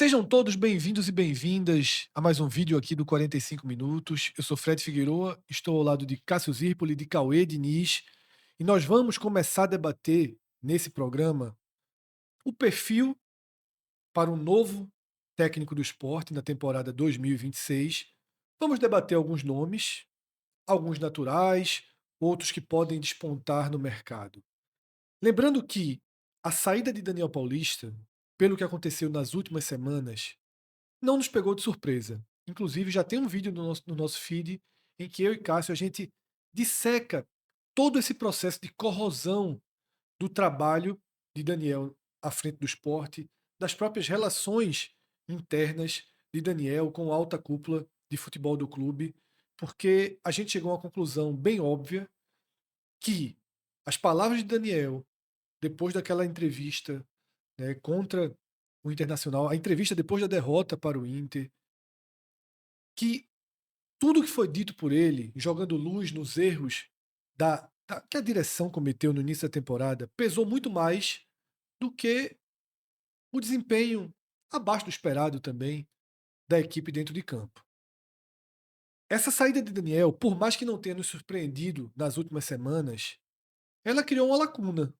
Sejam todos bem-vindos e bem-vindas a mais um vídeo aqui do 45 Minutos. Eu sou Fred Figueroa, estou ao lado de Cássio Zirpoli, de Cauê Diniz, e nós vamos começar a debater nesse programa o perfil para um novo técnico do esporte na temporada 2026. Vamos debater alguns nomes, alguns naturais, outros que podem despontar no mercado. Lembrando que a saída de Daniel Paulista, pelo que aconteceu nas últimas semanas, não nos pegou de surpresa. Inclusive, já tem um vídeo no nosso feed em que eu e Cássio a gente disseca todo esse processo de corrosão do trabalho de Daniel à frente do esporte, das próprias relações internas de Daniel com a alta cúpula de futebol do clube, porque a gente chegou a uma conclusão bem óbvia que as palavras de Daniel, depois daquela entrevista, né, contra o Internacional, a entrevista depois da derrota para o Inter, que tudo que foi dito por ele, jogando luz nos erros que a direção cometeu no início da temporada, pesou muito mais do que o desempenho abaixo do esperado também da equipe dentro de campo. Essa saída de Daniel, por mais que não tenha nos surpreendido nas últimas semanas, ela criou uma lacuna,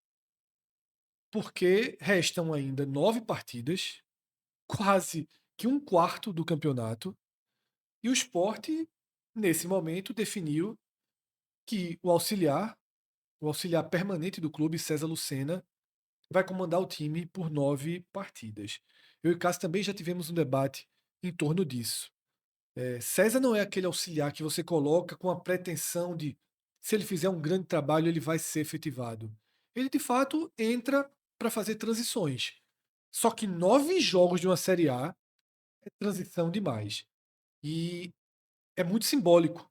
porque restam ainda 9 partidas, quase que um quarto do campeonato, e o Sport, nesse momento, definiu que o auxiliar permanente do clube, César Lucena, vai comandar o time por 9 partidas. Eu e Cássio também já tivemos um debate em torno disso. César não é aquele auxiliar que você coloca com a pretensão de, se ele fizer um grande trabalho, ele vai ser efetivado. Ele, de fato, entra para fazer transições. Só que 9 jogos de uma Série A é transição demais. E é muito simbólico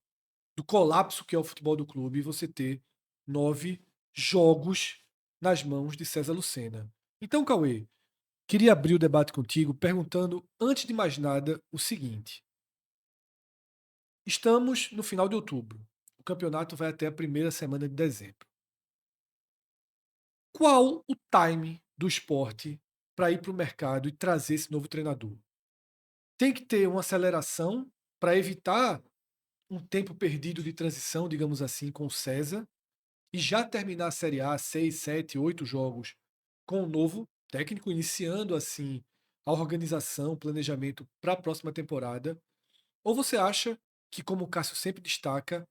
do colapso que é o futebol do clube você ter 9 jogos nas mãos de César Lucena. Então, Cauê, queria abrir o debate contigo perguntando, antes de mais nada, o seguinte: estamos no final de outubro, o campeonato vai até a primeira semana de dezembro. Qual o time do esporte para ir para o mercado e trazer esse novo treinador? Tem que ter uma aceleração para evitar um tempo perdido de transição, digamos assim, com o César, e já terminar a Série A 6, 7, 8 jogos com um novo técnico, iniciando assim a organização, o planejamento para a próxima temporada? Ou você acha que, como o Cássio sempre destaca,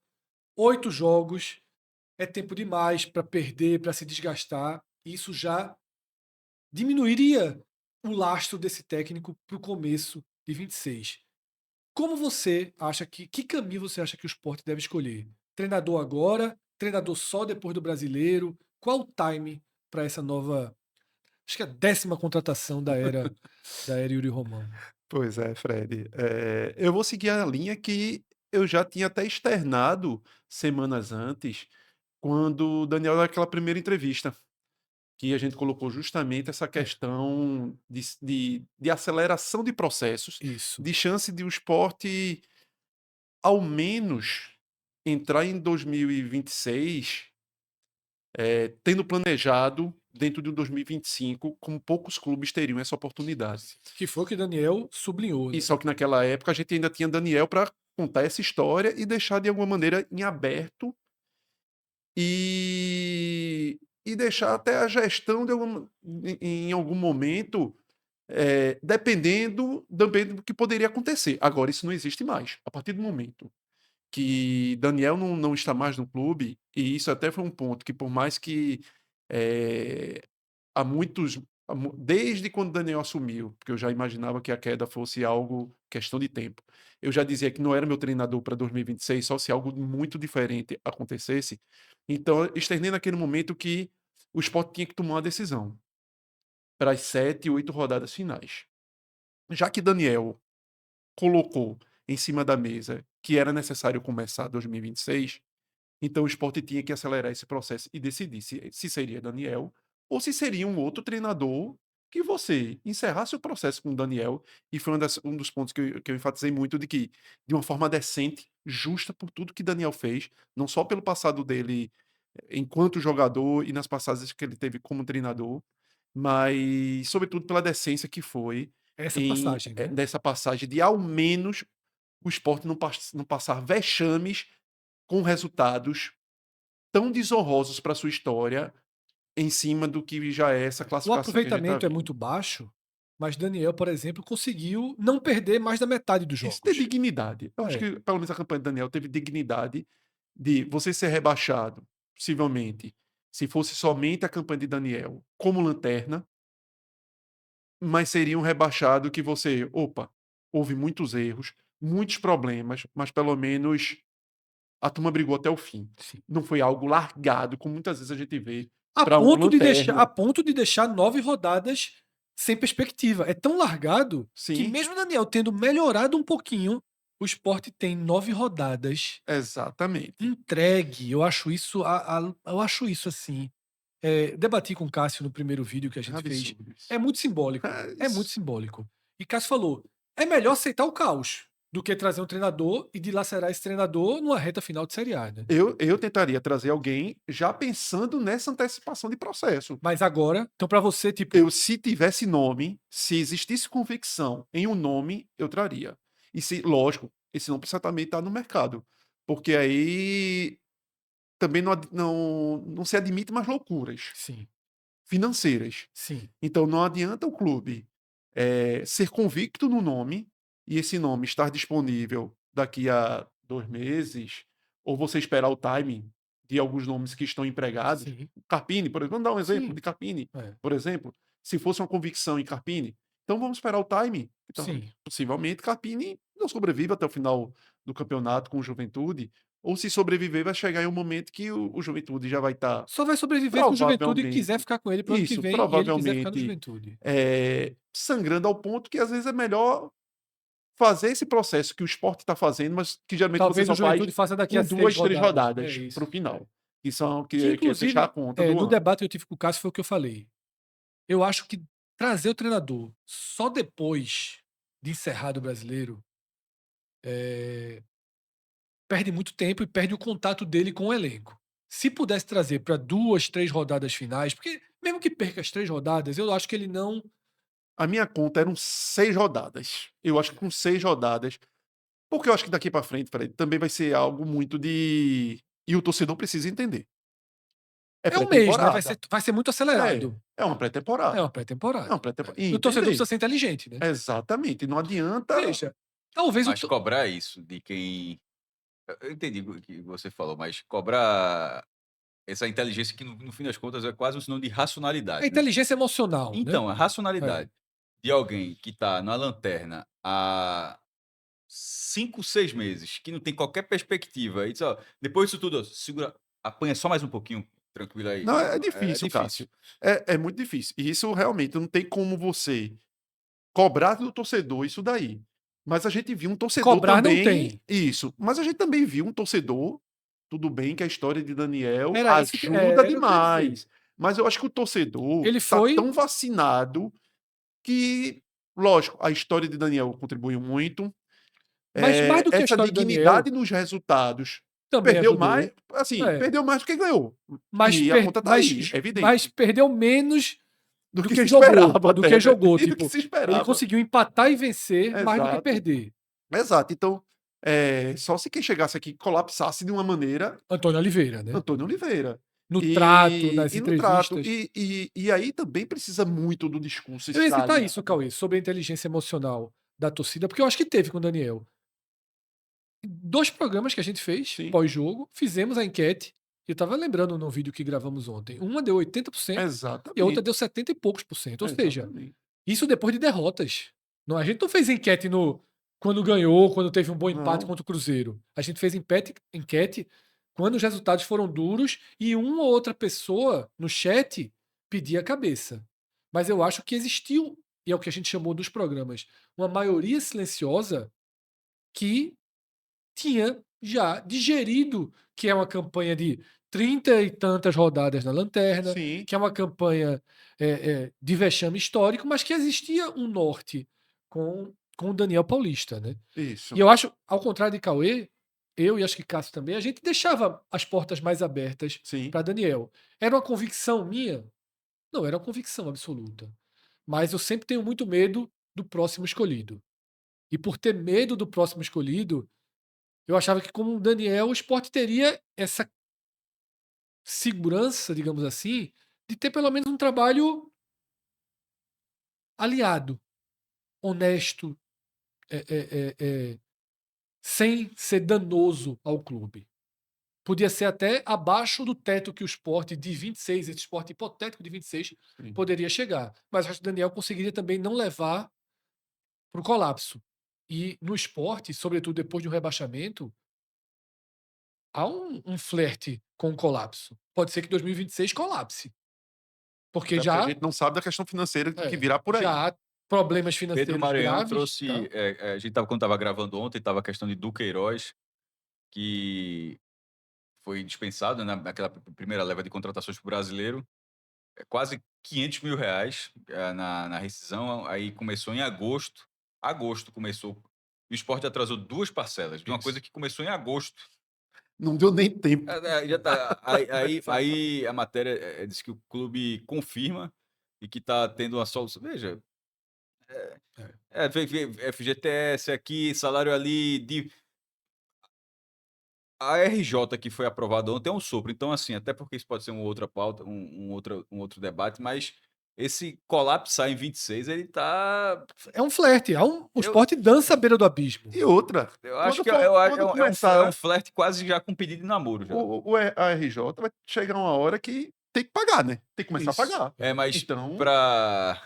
8 jogos é tempo demais para perder, para se desgastar, e isso já diminuiria o lastro desse técnico para o começo de 26? Como você acha que caminho você acha que o Sport deve escolher? Treinador agora? Treinador só depois do Brasileiro? Qual o time para essa nova, acho que é a 10ª contratação da era Yuri Romão? Pois é, Fred. Eu vou seguir a linha que eu já tinha até externado semanas antes, quando o Daniel deu aquela primeira entrevista, que a gente colocou justamente essa É, questão de aceleração de processos, isso. de chance de o esporte, ao menos, entrar em 2026, tendo planejado dentro de um 2025, como poucos clubes teriam essa oportunidade. Que foi o que Daniel sublinhou, E né? só que naquela época a gente ainda tinha Daniel para contar essa história e deixar de alguma maneira em aberto e deixar até a gestão de em algum momento, dependendo do que poderia acontecer. Agora isso não existe mais. A partir do momento que Daniel não está mais no clube, e isso até foi um ponto que, por mais que eh, há muitos desde quando Daniel assumiu, porque eu já imaginava que a queda fosse algo questão de tempo. Eu já dizia que não era meu treinador para 2026, só se algo muito diferente acontecesse. Então, eu externei naquele momento que o Sport tinha que tomar uma decisão para as 7, 8 rodadas finais. Já que Daniel colocou em cima da mesa que era necessário começar 2026, então o Sport tinha que acelerar esse processo e decidir se seria Daniel ou se seria um outro treinador que você encerrasse o processo com o Daniel, e foi um dos pontos que eu enfatizei muito, de que, de uma forma decente, justa por tudo que Daniel fez, não só pelo passado dele enquanto jogador e nas passagens que ele teve como treinador, mas sobretudo pela decência que foi. Essa passagem, né? nessa passagem de ao menos o Sport não passar vexames com resultados tão desonrosos para sua história em cima do que já é essa O classificação que a gente está aproveitamento é vendo. muito baixo, mas Daniel, por exemplo, conseguiu não perder mais da metade dos Isso ter jogos. dignidade. Eu acho É, que, pelo menos, a campanha do Daniel teve dignidade de você ser rebaixado, possivelmente, se fosse somente a campanha de Daniel como lanterna, mas seria um rebaixado que você, opa, houve muitos erros, muitos problemas, mas pelo menos a turma brigou até o fim. sim. Não foi algo largado, como muitas vezes a gente vê A para um ponto de deixar, a lanterna. ponto de deixar 9 rodadas sem perspectiva. É tão largado que Sim, mesmo Daniel tendo melhorado um pouquinho, o Sport tem 9 rodadas exatamente. entregue. Eu acho isso, eu acho isso assim. Debati com o Cássio no primeiro vídeo que a É gente fez. absurdo isso. É muito simbólico. É É muito isso. simbólico. E Cássio falou: é melhor aceitar o caos do que trazer um treinador e dilacerar esse treinador numa reta final de Série A, né? Eu tentaria trazer alguém já pensando nessa antecipação de processo. Mas agora, então para você, tipo, Eu, se tivesse nome, se existisse convicção em um nome, eu traria. E se, lógico, esse nome precisa também estar no mercado. Porque aí também não se admite mais loucuras sim, financeiras. sim, Então não adianta o clube ser convicto no nome e esse nome estar disponível daqui a 2 meses, ou você esperar o timing de alguns nomes que estão empregados. sim, Carpini, por exemplo, vamos dar um exemplo sim, de Carpini, é, por exemplo. Se fosse uma convicção em Carpini, então vamos esperar o timing. Então, sim. possivelmente Carpini não sobrevive até o final do campeonato com o Juventude, ou se sobreviver, vai chegar em um momento que o Juventude já vai estar Só vai sobreviver se o Juventude quiser provavelmente ficar com ele pro ano que isso, vem e ele quiser ficar no provavelmente, Juventude. sangrando ao ponto que às vezes é melhor fazer esse processo que o Sport está fazendo, mas que geralmente você Talvez o só faz Juventude faça daqui a com 6 2, 3 rodadas. É rodadas para o isso. É. final, que são Que que é fechar a inclusive, conta do no ano. debate que eu tive com o Cássio foi o que eu falei. Eu acho que trazer o treinador só depois de encerrado o brasileiro perde muito tempo e perde o contato dele com o elenco. Se pudesse trazer para 2, 3 rodadas finais, porque mesmo que perca as 3 rodadas, eu acho que ele não. A minha conta eram 6 rodadas. Eu acho que com 6 rodadas, porque eu acho que daqui para frente, Fred, também vai ser algo muito de e o torcedor precisa entender. É É um mês, né? Vai pré-temporada. ser, vai ser muito acelerado. É uma É uma pré-temporada. É uma pré-temporada. pré-temporada. E E o torcedor precisa entender. ser inteligente, né? Exatamente. Não adianta. Veja, talvez o. Mas cobrar isso de quem. Eu entendi o que você falou, mas cobrar essa inteligência que, no fim das contas, é quase um sinônimo de A racionalidade, né? inteligência emocional, né? Então, a É. racionalidade de alguém que está na lanterna há 5, 6 meses, que não tem qualquer perspectiva, e diz, ó, depois disso tudo, ó, segura, apanha só mais um pouquinho, tranquilo aí. Não, é É difícil, difícil. Cássio. É muito difícil. E isso realmente não tem como você cobrar do torcedor isso daí. Mas a gente viu um torcedor Cobrar não também. tem. Isso. Mas a gente também viu um torcedor. Tudo bem que a história de Daniel Era isso que ajuda era o que eu ia dizer. demais. Mas eu acho que o torcedor Ele tá foi, tão vacinado que, lógico, a história de Daniel contribuiu muito. mas mais do que a Essa história do Daniel, dignidade nos resultados também perdeu mais, ajudou. assim, É, perdeu mais do que ganhou. mas, E a conta tá aí, é mas evidente. perdeu menos Do do que que se jogou. esperava Do até, que né? jogou. E do que Tipo, se ele esperava. conseguiu empatar e vencer mais do que Exato, perder. exato. Então, só se quem chegasse aqui colapsasse de uma maneira, Antônio Oliveira, né? Antônio Oliveira. No trato, E, nas e no trato. entrevistas. E aí também precisa muito do discurso Eu ia estar citar isso, alinhado. Cauê, sobre a inteligência emocional da torcida, porque eu acho que teve com o Daniel. 2 programas que a gente fez Sim, pós-jogo, fizemos a enquete. Eu estava lembrando no vídeo que gravamos ontem. Uma deu 80% e a outra exatamente. deu 70 e poucos por cento. Ou seja, Exatamente. isso depois de derrotas. Não, a gente não fez enquete no quando ganhou, quando teve um bom empate Não, contra o Cruzeiro. A gente fez enquete quando os resultados foram duros e uma ou outra pessoa no chat pedia a cabeça. Mas eu acho que existiu, e é o que a gente chamou dos programas, uma maioria silenciosa que tinha já digerido que é uma campanha de 30 e tantas rodadas na lanterna, sim, que é uma campanha de vexame histórico, mas que existia um norte com o Daniel Paulista, né? E isso. eu acho, ao contrário de Cauê, eu e acho que Cássio também, a gente deixava as portas mais abertas Sim, para Daniel. Era uma convicção minha? Não, era uma convicção absoluta. Mas eu sempre tenho muito medo do próximo escolhido. E por ter medo do próximo escolhido, eu achava que com o Daniel, o Sport teria essa segurança, digamos assim, de ter pelo menos um trabalho alinhado, honesto, sem ser danoso ao clube. Podia ser até abaixo do teto que o Sport de 26, esse Sport hipotético de 26, Sim. poderia chegar. Mas acho que o Daniel conseguiria também não levar para o colapso. E no Sport, sobretudo depois de um rebaixamento, há um flerte com o colapso. Pode ser que 2026 colapse. Porque Até porque a já, gente não sabe da questão financeira que é, virá por aí. já há problemas Pedro financeiros Maranhão graves. trouxe. Tá? A gente tava, quando estava gravando ontem, estava a questão de Duqueiroz, que foi dispensado, né, naquela primeira leva de contratações para o brasileiro. Quase 500 mil reais na rescisão. Aí começou em agosto. Agosto começou. E o Sport atrasou 2 parcelas de uma Isso. coisa que começou em agosto. Não deu nem tempo. Já tá, aí a matéria diz que o clube confirma e que está tendo uma solução. Veja, FGTS aqui, salário ali. A RJ que foi aprovada ontem é um sopro. Então, assim, até porque isso pode ser uma outra pauta, um outro debate, mas esse colapsar em 26, ele tá. É um flerte. O Eu, Sport dança à beira do abismo. E outra, eu acho quando que quando começar, é um flerte quase já com pedido de namoro. Já. a RJ vai chegar uma hora que tem que pagar, né? Tem que começar Isso. a pagar. Mas Então, pra.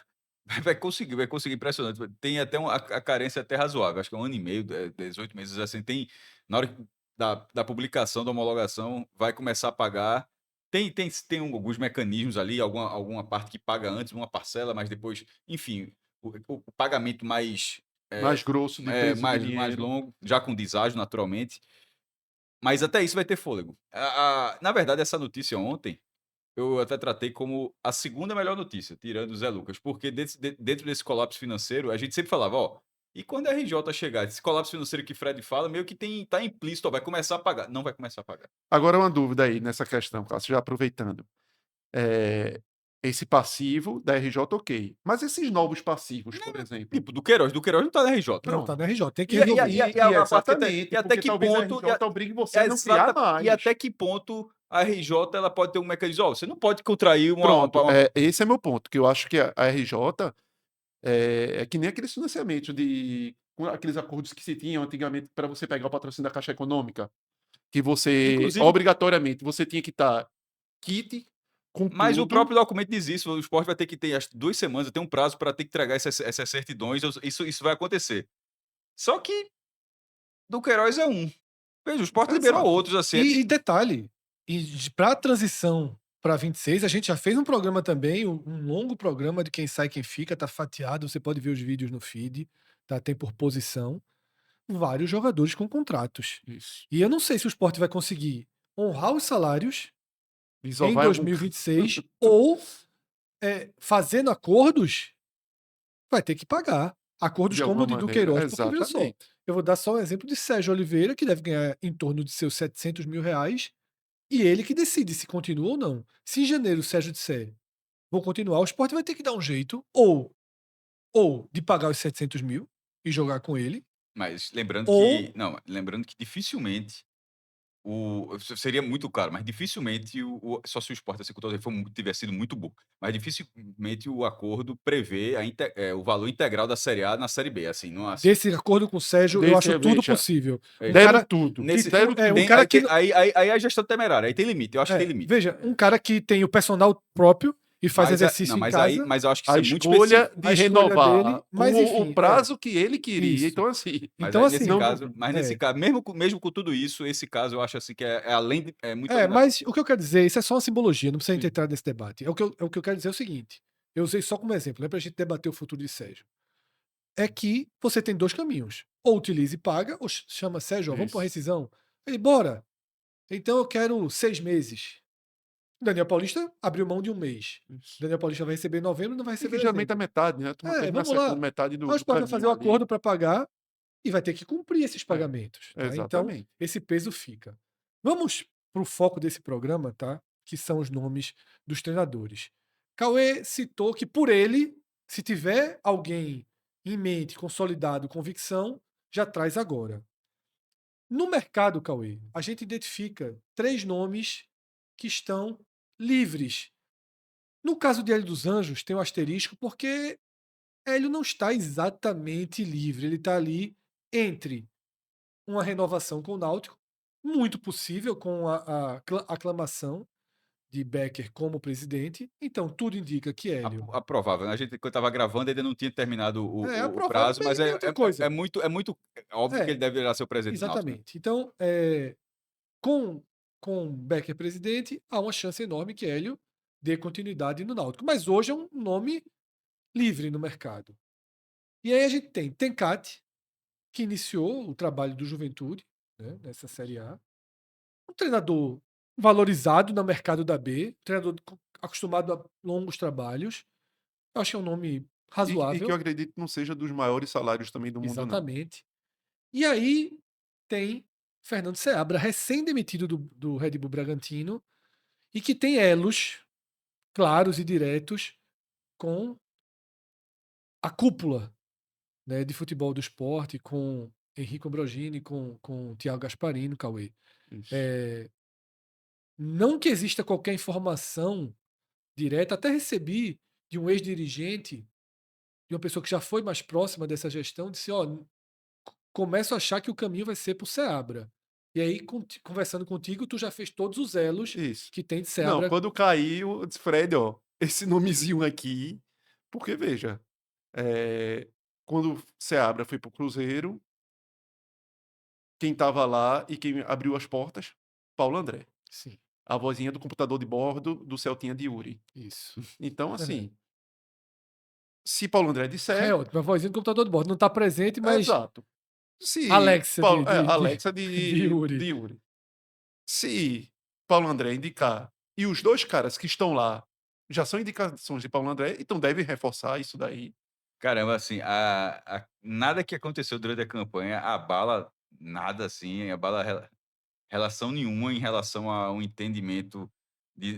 Vai conseguir impressionante. Tem até a carência até razoável. Acho que é 1 ano e meio, 18 meses assim. Tem, na hora da publicação, da homologação, vai começar a pagar. Tem alguns mecanismos ali, alguma parte que paga antes, uma parcela, mas depois, enfim, o pagamento mais, mais grosso de peso de mais dinheiro. longo, já com deságio, naturalmente. Mas até isso vai ter fôlego. Na verdade, essa notícia ontem, eu até tratei como a segunda melhor notícia, tirando o Zé Lucas, porque dentro desse colapso financeiro, a gente sempre falava, ó, e quando a RJ chegar, esse colapso financeiro que Fred fala, meio que tá implícito, ó, vai começar a pagar. Não vai começar a pagar. Agora, uma dúvida aí nessa questão, Cássio, já aproveitando. Esse passivo da RJ, ok. Mas esses novos passivos, por exemplo. Tipo, Duqueiroz não tá na RJ. Não, tá na RJ. Tem que E, resolver. Exatamente, e até porque que talvez ponto... a RJ obrigue você a não criar mais. E até que ponto a RJ ela pode ter um mecanismo, ó, você não pode contrair Pronto, esse é meu ponto, que eu acho que a RJ é que nem aqueles financiamentos aqueles acordos que se tinham antigamente para você pegar o patrocínio da Caixa Econômica, que você, Inclusive, obrigatoriamente, você tinha que estar kit com mas o tudo. próprio documento diz isso. O Sport vai ter que ter, acho que 2 semanas, tem um prazo para ter que entregar essas certidões. Isso vai acontecer. Só que Duqueiroz é um. Veja, o Sport liberou Exato. outros assim. E detalhe, para a transição para 26, a gente já fez um programa também, um longo programa de quem sai, quem fica, tá fatiado, você pode ver os vídeos no feed, tá? Tem por posição, vários jogadores com contratos. Isso. E eu não sei se o Sport vai conseguir honrar os salários em Desovar algum- 2026 ou fazendo acordos, vai ter que pagar. Acordos De como o alguma de maneira, Duqueiroz, porque veja só, exatamente. eu vou dar só um exemplo de Sérgio Oliveira, que deve ganhar em torno de seus 700 mil reais, e ele que decide se continua ou não. Se em janeiro o Sérgio disser, vou continuar, o Sport vai ter que dar um jeito, ou de pagar os 700 mil e jogar com ele, Mas lembrando ou lembrando que dificilmente seria muito caro, mas dificilmente só se o Sport Executor tiver sido muito bom, mas dificilmente o acordo prevê o valor integral da Série A na Série B, assim, não assim. desse acordo com o Sérgio, eu acho tudo possível. Um Deram cara, tudo. Deram Deram um cara que aí a gestão temerária, aí tem limite, eu acho que tem limite. veja, um cara que tem o personal próprio e faz exercício em casa. Mas eu acho que a isso é muito escolha específico. de A escolha renovar dele, mas enfim, o prazo que ele queria. Isso. Então, assim. Mas Então, aí, assim, nesse caso, mesmo com tudo isso, esse caso eu acho assim que é além de. É muito mas o que eu quero dizer, isso é só uma simbologia, não precisa Sim. entrar nesse debate. O que eu quero dizer é o seguinte: eu usei só como exemplo, pra gente debater o futuro de Sérgio. É que você tem 2 caminhos. Ou utiliza e paga, ou chama Sérgio, ó, vamos Isso. para rescisão. Ele, bora. Então eu quero 6 meses. Daniel Paulista abriu mão de 1 mês. Daniel Paulista vai receber em novembro, não vai E receber que em geralmente é dezembro. metade, né? A turma termina Vamos lá. acertando metade do Aí o Sport vai fazer o caminho ali. acordo para pagar e vai ter que cumprir esses pagamentos. Tá? Então, Exatamente. esse peso fica. Vamos para o foco desse programa, tá? Que são os nomes dos treinadores. Cauê citou que, por ele, se tiver alguém em mente, consolidado, convicção, já traz agora. No mercado, Cauê, a gente identifica 3 nomes que estão livres. No caso de Hélio dos Anjos, tem um asterisco porque Hélio não está exatamente livre. Ele está ali entre uma renovação com o Náutico, muito possível com a aclamação de Becker como presidente. Então, tudo indica que Hélio A provável, né, a gente quando estava gravando ainda não tinha terminado é o aprovável, prazo, bem, mas bem outra coisa. é muito óbvio que É, ele deverá ser o presidente do Náutico, né. exatamente. Então, com, com Becker presidente, há uma chance enorme que Hélio dê continuidade no Náutico. Mas hoje é um nome livre no mercado. E aí a gente tem Tencate, que iniciou o trabalho do Juventude, né, nessa Série A. Um treinador valorizado no mercado da B, treinador acostumado a longos trabalhos. Eu acho que é um nome E que eu razoável. acredito que não seja dos maiores salários também do mundo, não. Exatamente. E aí tem Fernando Seabra, recém-demitido do Red Bull Bragantino, e que tem elos claros e diretos com a cúpula, né, de futebol do esporte, com Henrique Ambrogini, com Thiago Gasparino, Cauê. Isso. É, não que exista qualquer informação direta, até recebi de um ex-dirigente, de uma pessoa que já foi mais próxima dessa gestão, disse: ó, começo a achar que o caminho vai ser para o Seabra. E aí, conversando contigo, tu já fez todos os elos Isso. que tem de Não, Seabra. quando caiu, eu disse, Fred, ó, esse nomezinho aqui, porque veja, quando o Seabra foi pro Cruzeiro, quem estava lá e quem abriu as portas, Paulo André, Sim, a vozinha do computador de bordo do Celtinha de Yuri. isso. Então, Verdade. assim, se Paulo André É disser, ótimo. A vozinha do computador de bordo não está presente, é mas exato. Se Alexa de, de, de, Alexa de Yuri. de Yuri. Se Paulo André indicar, e os 2 caras que estão lá já são indicações de Paulo André, então devem reforçar isso daí. Caramba, assim, nada que aconteceu durante a campanha abala nada, assim, abala relação nenhuma em relação a um entendimento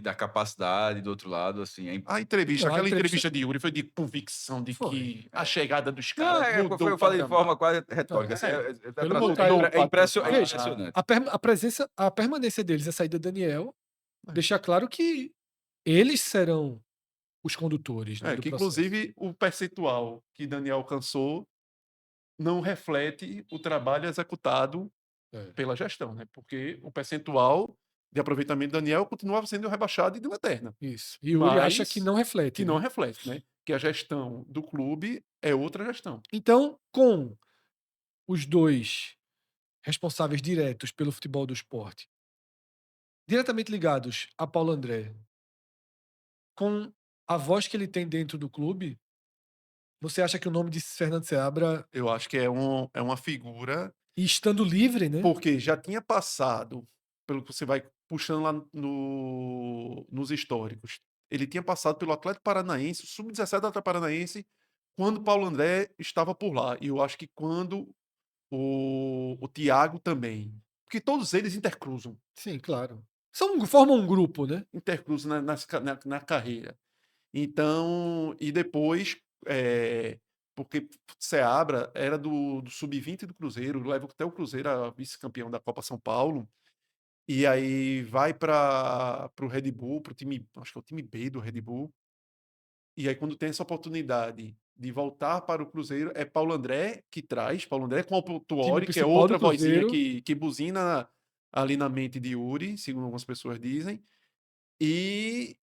da capacidade do outro lado, assim, Não, a Aquela entrevista entrevista de Yuri foi de convicção de foi. que a chegada dos não, caras mudou eu o falei de patamar. forma quase Não, retórica, assim, pelo contrário, Mudou o é patamar. veja, impressionante. a permanência deles, a saída de Daniel, É. deixa claro que eles serão os condutores, né, do Que processo. inclusive o percentual que Daniel alcançou não reflete o trabalho executado É, pela gestão, né? Porque o percentual de aproveitamento de Daniel continuava sendo rebaixado e de lanterna, isso. E Yuri acha que mas não reflete, que não né? reflete, né? Que a gestão do clube é outra gestão. Então, com os dois responsáveis diretos pelo futebol do esporte, diretamente ligados a Paulo André, com a voz que ele tem dentro do clube, você acha que o nome de Fernando Seabra, Eu acho que é uma figura, e estando livre, né? porque já tinha passado, pelo que você vai puxando lá nos históricos, ele tinha passado pelo Atlético Paranaense, o Sub-17 do Atlético Paranaense, quando Paulo André estava por lá. E eu acho que quando o Thiago também. Porque todos eles intercruzam. Sim, claro. Formam um grupo, né? Intercruzam na carreira. Então, e depois, porque Seabra era do Sub-20 do Cruzeiro, leva até o Cruzeiro a vice-campeão da Copa São Paulo, e aí vai para o Red Bull, para o time, acho que é o time B do Red Bull, e aí quando tem essa oportunidade de voltar para o Cruzeiro, é Paulo André que traz, Paulo André com o Time Tuori, que é principal do outra vozinha Cruzeiro. que buzina ali na mente de Yuri, segundo algumas pessoas dizem, e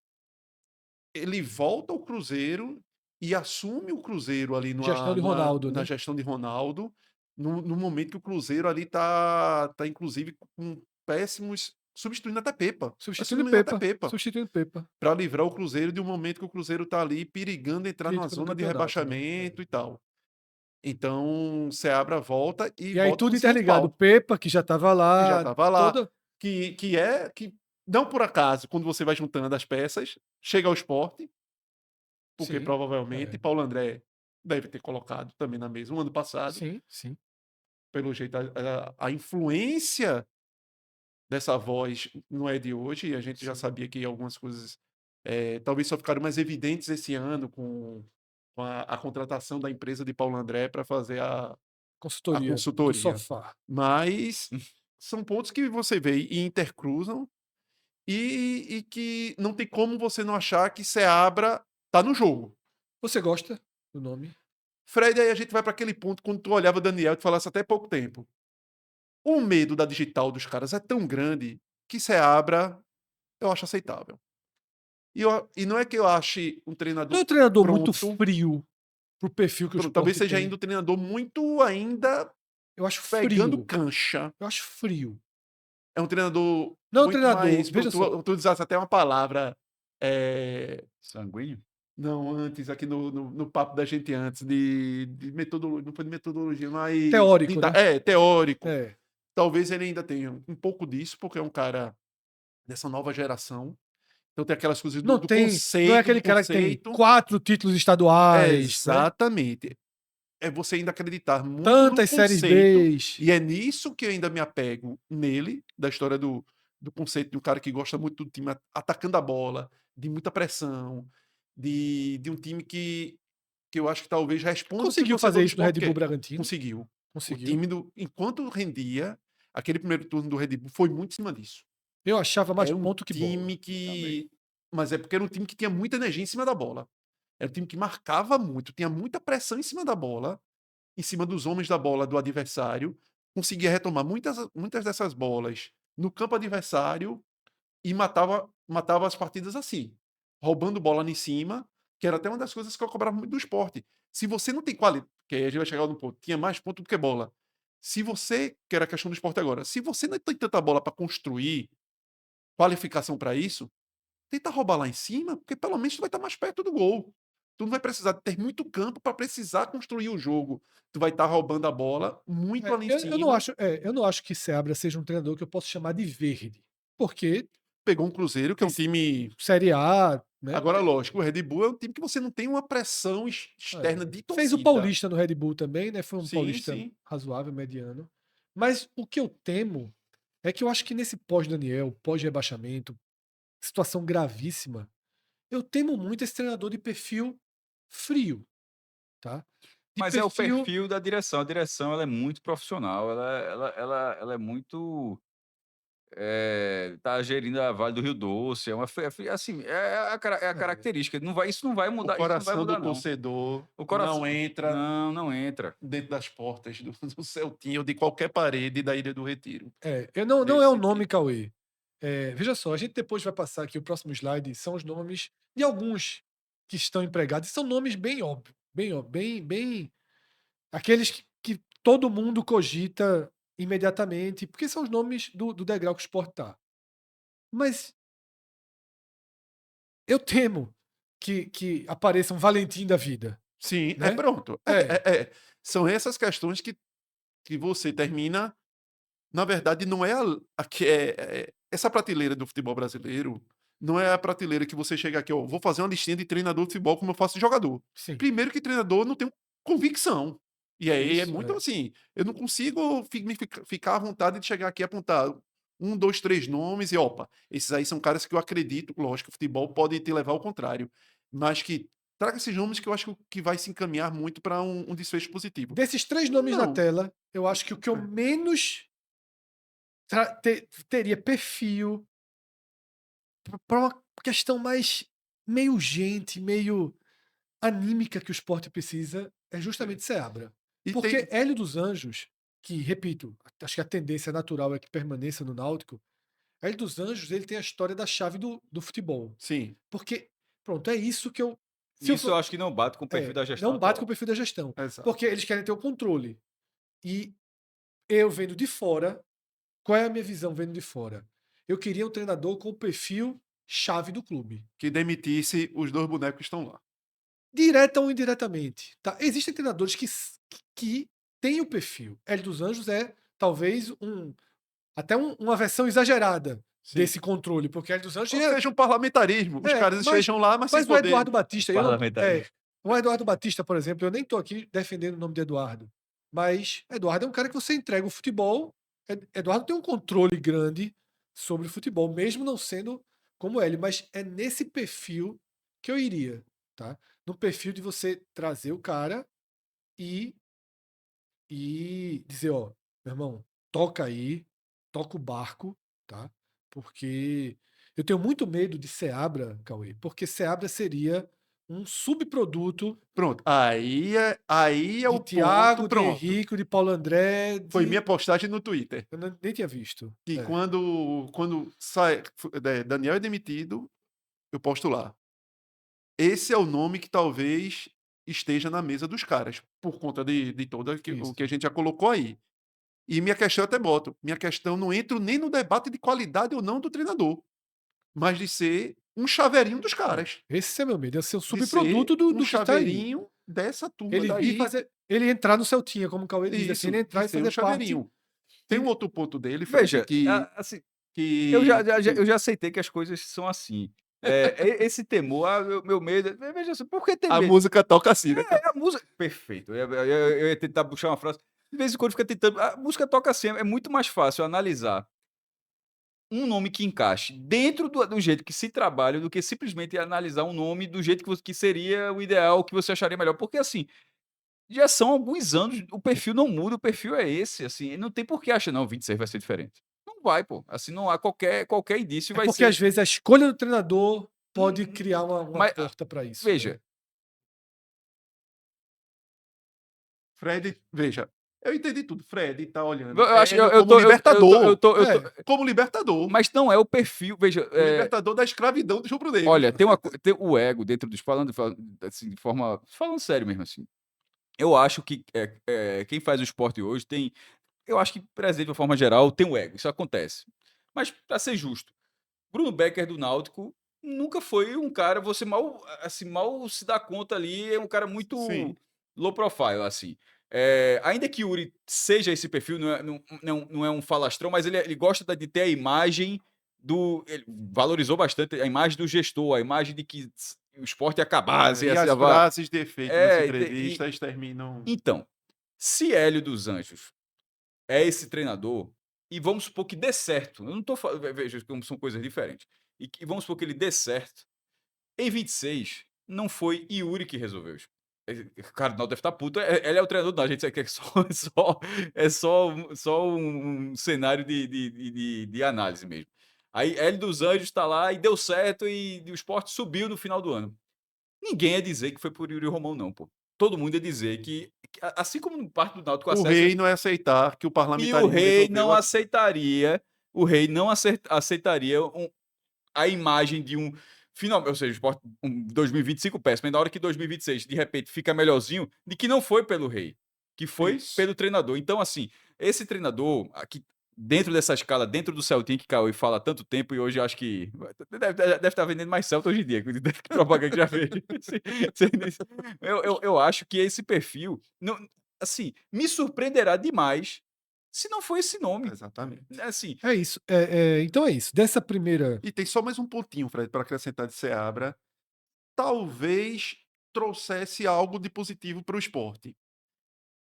ele volta ao Cruzeiro e assume o Cruzeiro ali Gestão de Ronaldo, na né? gestão de Ronaldo, no momento que o Cruzeiro ali tá inclusive com péssimos, substituindo até Pepa, Substituindo assumindo até Pepa. Pepa, Substituindo Pepa. para livrar o Cruzeiro de um momento que o Cruzeiro tá ali perigando entrar numa Crítico do zona de campeonato, né? rebaixamento e tal. Então, Seabra volta e E aí volta com tudo esse interligado. respaldo, Pepa, que já estava que já lá, estava lá, toda. que não por acaso, quando você vai juntando as peças, chega ao Sport, porque Sim, provavelmente é. Paulo André deve ter colocado também na mesa o ano passado, Sim, sim. pelo jeito a influência dessa voz não é de hoje, e a gente já Sim. sabia que algumas coisas talvez só ficaram mais evidentes esse ano com a contratação da empresa de Paulo André para fazer a Consultoria do consultoria. sofá. Mas são pontos que você vê e intercruzam e que não tem como você não achar que Seabra tá no jogo. Você gosta do nome? Fred, aí a gente vai para aquele ponto quando tu olhava Daniel e tu falasse até pouco tempo. O medo da digital dos caras é tão grande que Seabra eu acho aceitável. E não é que eu ache um Não é treinador um treinador muito pronto, frio pro perfil que o talvez Sport seja tem. ainda um treinador muito ainda Eu acho pegando frio. cancha. Eu acho frio. É um treinador Não é um muito treinador, mais. veja só. Tu usasse até uma palavra. Sanguíneo? Não, antes, aqui no papo da gente antes, de metodologia, não foi de metodologia, mas. Teórico, né? Teórico. É. Talvez ele ainda tenha um pouco disso, porque é um cara dessa nova geração. Então tem aquelas coisas Não do tem. Não é conceito, aquele cara que tem conceito. 4 títulos estaduais, né? Exatamente. É você ainda acreditar muito no Tantas séries conceito, Bs. e é nisso que eu ainda me apego nele, da história do conceito de um cara que gosta muito do time atacando a bola, de muita pressão, de um time que eu acho que talvez responda o que o Conseguiu fazer torcedor do isso no Red esporte Bull quer. Bragantino. Conseguiu. O Conseguiu. time, enquanto rendia, aquele primeiro turno do Red Bull foi muito em cima disso. Eu achava mais Era um ponto que bola. time Também. que. Mas é porque era um time que tinha muita energia em cima da bola. Era um time que marcava muito, tinha muita pressão em cima da bola, em cima dos homens da bola do adversário, conseguia retomar muitas dessas bolas no campo adversário e matava as partidas assim, roubando bola em cima, que era até uma das coisas que eu cobrava muito do esporte. Se você não tem qualidade, que aí a gente vai chegar no ponto, tinha mais ponto do que bola. Se você, que era a questão do esporte agora, se você não tem tanta bola para construir qualificação para isso, tenta roubar lá em cima, porque pelo menos tu vai estar mais perto do gol. Tu não vai precisar ter muito campo para precisar construir o jogo. Tu vai estar roubando a bola muito ali em cima. Eu não acho que Seabra seja um treinador que eu posso chamar de verde. Porque Pegou um Cruzeiro, que é um tem time. Série A, né? Agora, lógico, o Red Bull é um time que você não tem uma pressão externa de Fez o torcida. Paulista no Red Bull também, né? Foi um Sim, Paulista sim. razoável, mediano. Mas o que eu temo é que eu acho que nesse pós-Daniel, pós-rebaixamento, situação gravíssima, eu temo muito esse treinador de perfil frio, tá? De Mas é o perfil. perfil da direção. A direção ela é muito profissional, ela é muito. Tá gerindo a Vale do Rio Doce, assim, é a característica. Isso não vai O mudar, isso não vai coração do mudar, não. torcedor O coração. não entra Não entra. dentro das portas do Celtinha ou de qualquer parede da Ilha do Retiro. Não é o Nesse nome, sentido. Cauê. Veja só, a gente depois vai passar aqui o próximo slide, são os nomes de alguns que estão empregados, e são nomes bem óbvios, bem, bem aqueles que todo mundo cogita imediatamente, porque são os nomes do degrau que o Sport tá. Mas eu temo que apareça um Valentim da vida, Sim, né? pronto. São essas questões que você termina. Na verdade, não é essa prateleira do futebol brasileiro. Não é a prateleira que você chega aqui, ó, vou fazer uma listinha de treinador de futebol como eu faço de jogador. Sim. Primeiro que treinador não tem convicção. E aí é Isso, muito assim. Eu não consigo ficar à vontade de chegar aqui e apontar um, dois, três nomes e opa, esses aí são caras que eu acredito, lógico, o futebol pode te levar ao contrário, mas que traga esses nomes que eu acho que vai se encaminhar muito para um desfecho positivo. Desses 3 nomes na Não. tela, eu acho que o que eu menos teria perfil para uma questão mais meio urgente, meio anímica que o esporte precisa, é justamente Seabra. E Porque tem. Hélio dos Anjos, que, repito, acho que a tendência natural é que permaneça no Náutico, Hélio dos Anjos ele tem a história da chave do futebol. Sim. Porque, pronto, é isso que eu. Isso eu acho que não bate com o perfil da gestão Não bate com atual. o perfil da gestão. Exato. Porque eles querem ter o controle. E eu vendo de fora, qual é a minha visão vendo de fora? Eu queria um treinador com o perfil chave do clube. Que demitisse os 2 bonecos que estão lá. Direta ou indiretamente. Tá? Existem treinadores que têm o perfil. Hélio dos Anjos é talvez até uma versão exagerada Sim. desse controle, porque Hélio dos Anjos Ou seja, um parlamentarismo. Os caras estejam lá, mas sem mas o poder. Eduardo Batista, Parlamentarismo. o Eduardo Batista, por exemplo, eu nem estou aqui defendendo o nome de Eduardo, mas Eduardo é um cara que você entrega o futebol. Eduardo tem um controle grande sobre o futebol, mesmo não sendo como Hélio, mas é nesse perfil que eu iria. tá? No perfil de você trazer o cara e, e dizer, ó, meu irmão, toca aí, toca o barco, tá? Porque eu tenho muito medo de Seabra, Cauê, porque Seabra seria um subproduto Pronto. Aí é de o ponto, Thiago, de pronto. Henrique, de Paulo André, Foi minha de... postagem no Twitter. Eu nem tinha visto. Que É. quando sai, Daniel é demitido, eu posto lá. Esse é o nome que talvez esteja na mesa dos caras, por conta de todo o Isso. que a gente já colocou aí. E minha questão eu até boto. Minha questão não entro nem no debate de qualidade ou não do treinador, mas de ser um chaveirinho dos caras. Esse é meu medo, é ser o De subproduto ser do, um do que está aí. chaveirinho dessa turma Ele vir daí. fazer. Ele entrar no Celtinha, como o Cauê diz, assim, ele Isso, entrar de e ser um fazer parte. chaveirinho. Tem um outro ponto dele, Fred, Veja, que, assim, que eu já aceitei que as coisas são assim. Esse temor, meu medo. Veja assim, por que ter a medo? música toca assim, né, cara? A música. Perfeito. Eu ia tentar puxar uma frase. De vez em quando fica tentando. A música toca assim. É muito mais fácil analisar um nome que encaixe dentro do jeito que se trabalha do que simplesmente analisar um nome do jeito que seria o ideal, que você acharia melhor. Porque assim, já são alguns anos, o perfil não muda, o perfil é esse, assim, não tem por que achar, não, 26 vai ser diferente. Não vai, pô. Assim, não há qualquer indício É vai porque às ser. vezes a escolha do treinador pode Uhum. criar uma Mas, porta para isso. Né? veja, Fred, veja, eu entendi tudo. Fred tá olhando eu acho, Hélio eu como tô, libertador. É, Como libertador. mas não é o perfil, veja, O libertador da escravidão dos rubro-negros. olha, tem o ego dentro dos, falando assim, de forma, falando sério mesmo, assim, eu acho que quem faz o esporte hoje tem, eu acho que presidente de uma forma geral tem o ego, isso acontece. Mas, para ser justo, Bruno Becker do Náutico nunca foi um cara, você mal, assim, mal se dá conta ali, é um cara muito Sim. low profile, assim. Ainda que Yuri seja esse perfil, não é um falastrão, mas ele gosta de ter a imagem ele valorizou bastante a imagem do gestor, a imagem de que o esporte ia acabar, E as frases de efeito nas entrevistas terminam. então, se Hélio dos Anjos é esse treinador, e vamos supor que dê certo. Eu não tô falando, veja como são coisas diferentes. E que vamos supor que ele dê certo. Em 26, não foi Yuri que resolveu isso. O Cardinal deve estar puto. Ele é o treinador, não. A gente é só um cenário de análise mesmo. Aí Hélio dos Anjos está lá e deu certo e o Sport subiu no final do ano. Ninguém ia dizer que foi por Yuri Romão, não, pô. Todo mundo ia dizer assim como no parte do Náutico O acesso rei não é aceitar que o e o parlamentarismo rei resolveu não aceitaria, aceitaria a imagem de um final, ou seja, o Sport 2025 péssimo, e na hora que 2026 de repente fica melhorzinho, de que não foi pelo rei, que foi Isso. pelo treinador. Então assim, esse treinador aqui dentro dessa escala, dentro do Celtic que Cauê fala há tanto tempo e hoje eu acho que deve estar vendendo mais Celta hoje em dia, que propaganda que já fez. Eu acho que esse perfil, não, assim, me surpreenderá demais se não for esse nome. Exatamente. Assim, é isso. Então é isso. Dessa primeira. E tem só mais um pontinho, Fred, para acrescentar de Seabra. Talvez trouxesse algo de positivo para o esporte.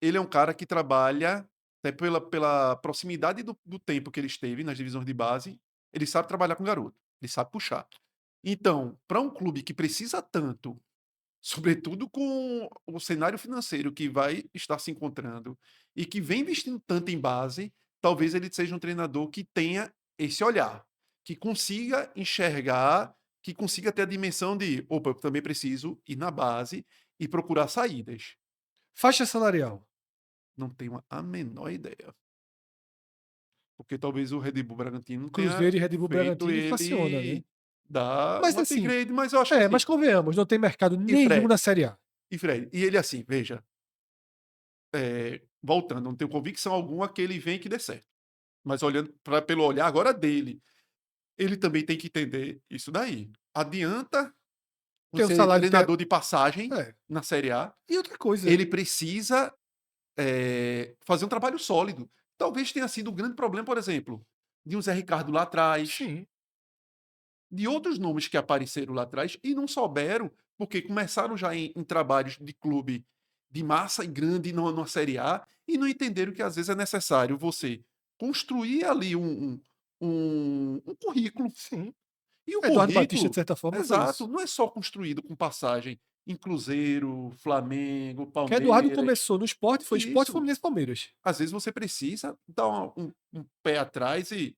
Ele é um cara que trabalha, até pela proximidade do tempo que ele esteve nas divisões de base, ele sabe trabalhar com garoto, ele sabe puxar. Então, para um clube que precisa tanto, sobretudo com o cenário financeiro que vai estar se encontrando e que vem investindo tanto em base, talvez ele seja um treinador que tenha esse olhar, que consiga enxergar, que consiga ter a dimensão de, opa, eu também preciso ir na base e procurar saídas. Faixa salarial. Não tenho a menor ideia. Porque talvez o Red Bull Bragantino tenha Cruzeiro e Red Bull feito Bragantino inflaciona, né? ele dar Mas um assim. upgrade, mas eu acho que Mas assim. convenhamos, não tem mercado E nenhum Fred, na Série A. e ele assim, veja, voltando, não tenho convicção alguma que ele vem que dê certo. Mas olhando pelo olhar agora dele, ele também tem que entender isso daí. Adianta Tem o você ser salário. treinador de passagem É. na Série A. E outra coisa. Ele precisa fazer um trabalho sólido. Talvez tenha sido um grande problema, por exemplo, de um Zé Ricardo lá atrás, Sim. de outros nomes que apareceram lá atrás e não souberam, porque começaram já em trabalhos de clube de massa e grande numa Série A e não entenderam que às vezes é necessário você construir ali um currículo. Sim. E o Eduardo Batista, de currículo, certa forma, foi exato, isso. não é só construído com passagem em Cruzeiro, Flamengo, Que Eduardo Palmeiras. começou no Sport, foi Sport, Isso. Fluminense, Palmeiras. Às vezes você precisa dar um pé atrás e,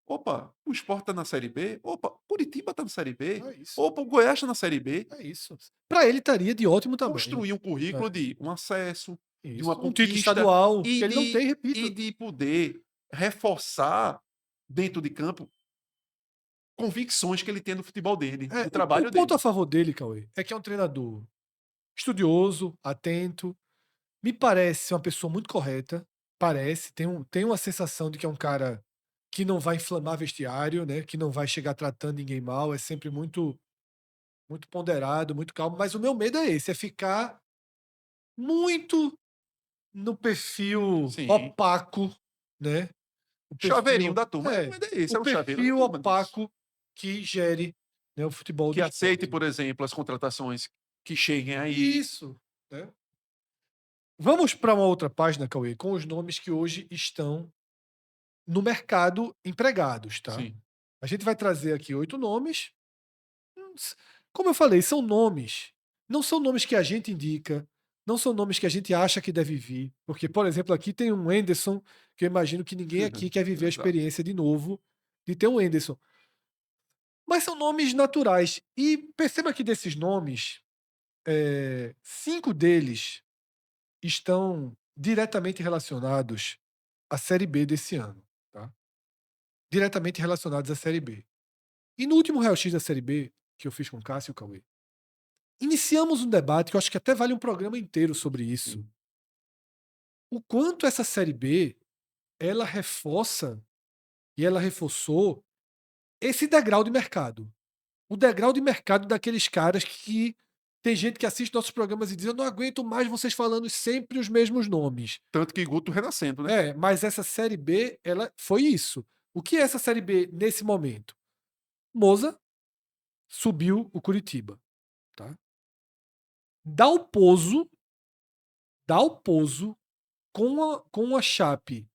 opa, o Sport tá na Série B, opa, Curitiba tá na Série B, É isso. opa, o Goiás tá na Série B. É isso. Pra ele estaria de ótimo tamanho. Construir um currículo de um acesso, de Isso. uma Um título conquista estadual, e que ele não tem, e repito. de poder reforçar dentro de campo convicções que ele tem no futebol dele, É, no trabalho o ponto dele. a favor dele, Cauê, é que é um treinador estudioso, atento, me parece uma pessoa muito correta, parece, tem uma sensação de que é um cara que não vai inflamar vestiário, né, que não vai chegar tratando ninguém mal, é sempre muito ponderado, muito calmo, mas o meu medo é esse, é ficar muito no perfil Sim. opaco, né? O Chaveirinho da turma. é, Mas é esse, o é o chaveiro da perfil turma disso. opaco que gere, né, o futebol Que do aceite, esporte. por exemplo, as contratações que cheguem aí. Isso, né? Vamos para uma outra página, Cauê, com os nomes que hoje estão no mercado empregados, tá? Sim. A gente vai trazer aqui 8 nomes. Como eu falei, são nomes. Não são nomes que a gente indica, não são nomes que a gente acha que deve vir. Porque, por exemplo, aqui tem um Enderson, que eu imagino que ninguém aqui quer viver a Exato. experiência de novo de ter um Enderson. Mas são nomes naturais. E perceba que desses nomes, 5 deles estão diretamente relacionados à Série B desse ano. Tá? Diretamente relacionados à Série B. E no último raio-x da Série B, que eu fiz com o Cássio e o Cauê, iniciamos um debate que eu acho que até vale um programa inteiro sobre isso. Sim. O quanto essa Série B ela reforça e ela reforçou esse degrau de mercado. O degrau de mercado daqueles caras que tem gente que assiste nossos programas e diz: eu não aguento mais vocês falando sempre os mesmos nomes. Tanto que Guto renascendo, né? Mas essa Série B, ela foi isso. O que é essa Série B nesse momento? Moza subiu o Curitiba. Tá? Dalpozo com a Chape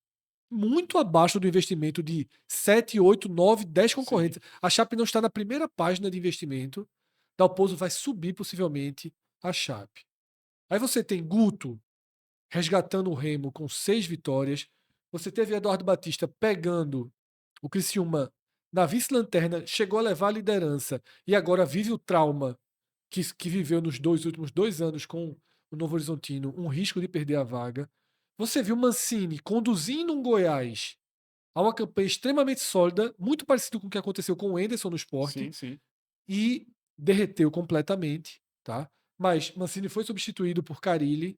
muito abaixo do investimento de 7, 8, 9, 10 concorrentes. Sim. A Chape não está na primeira página de investimento. Dalpozo vai subir possivelmente a Chape. Aí você tem Guto resgatando o Remo com 6 vitórias. Você teve Eduardo Batista pegando o Criciúma na vice-lanterna, chegou a levar a liderança e agora vive o trauma que viveu nos últimos 2 anos com o Novo Horizontino, um risco de perder a vaga. Você viu Mancini conduzindo um Goiás a uma campanha extremamente sólida, muito parecido com o que aconteceu com o Enderson no Sport, Sim. e derreteu completamente, tá? Mas Mancini foi substituído por Carille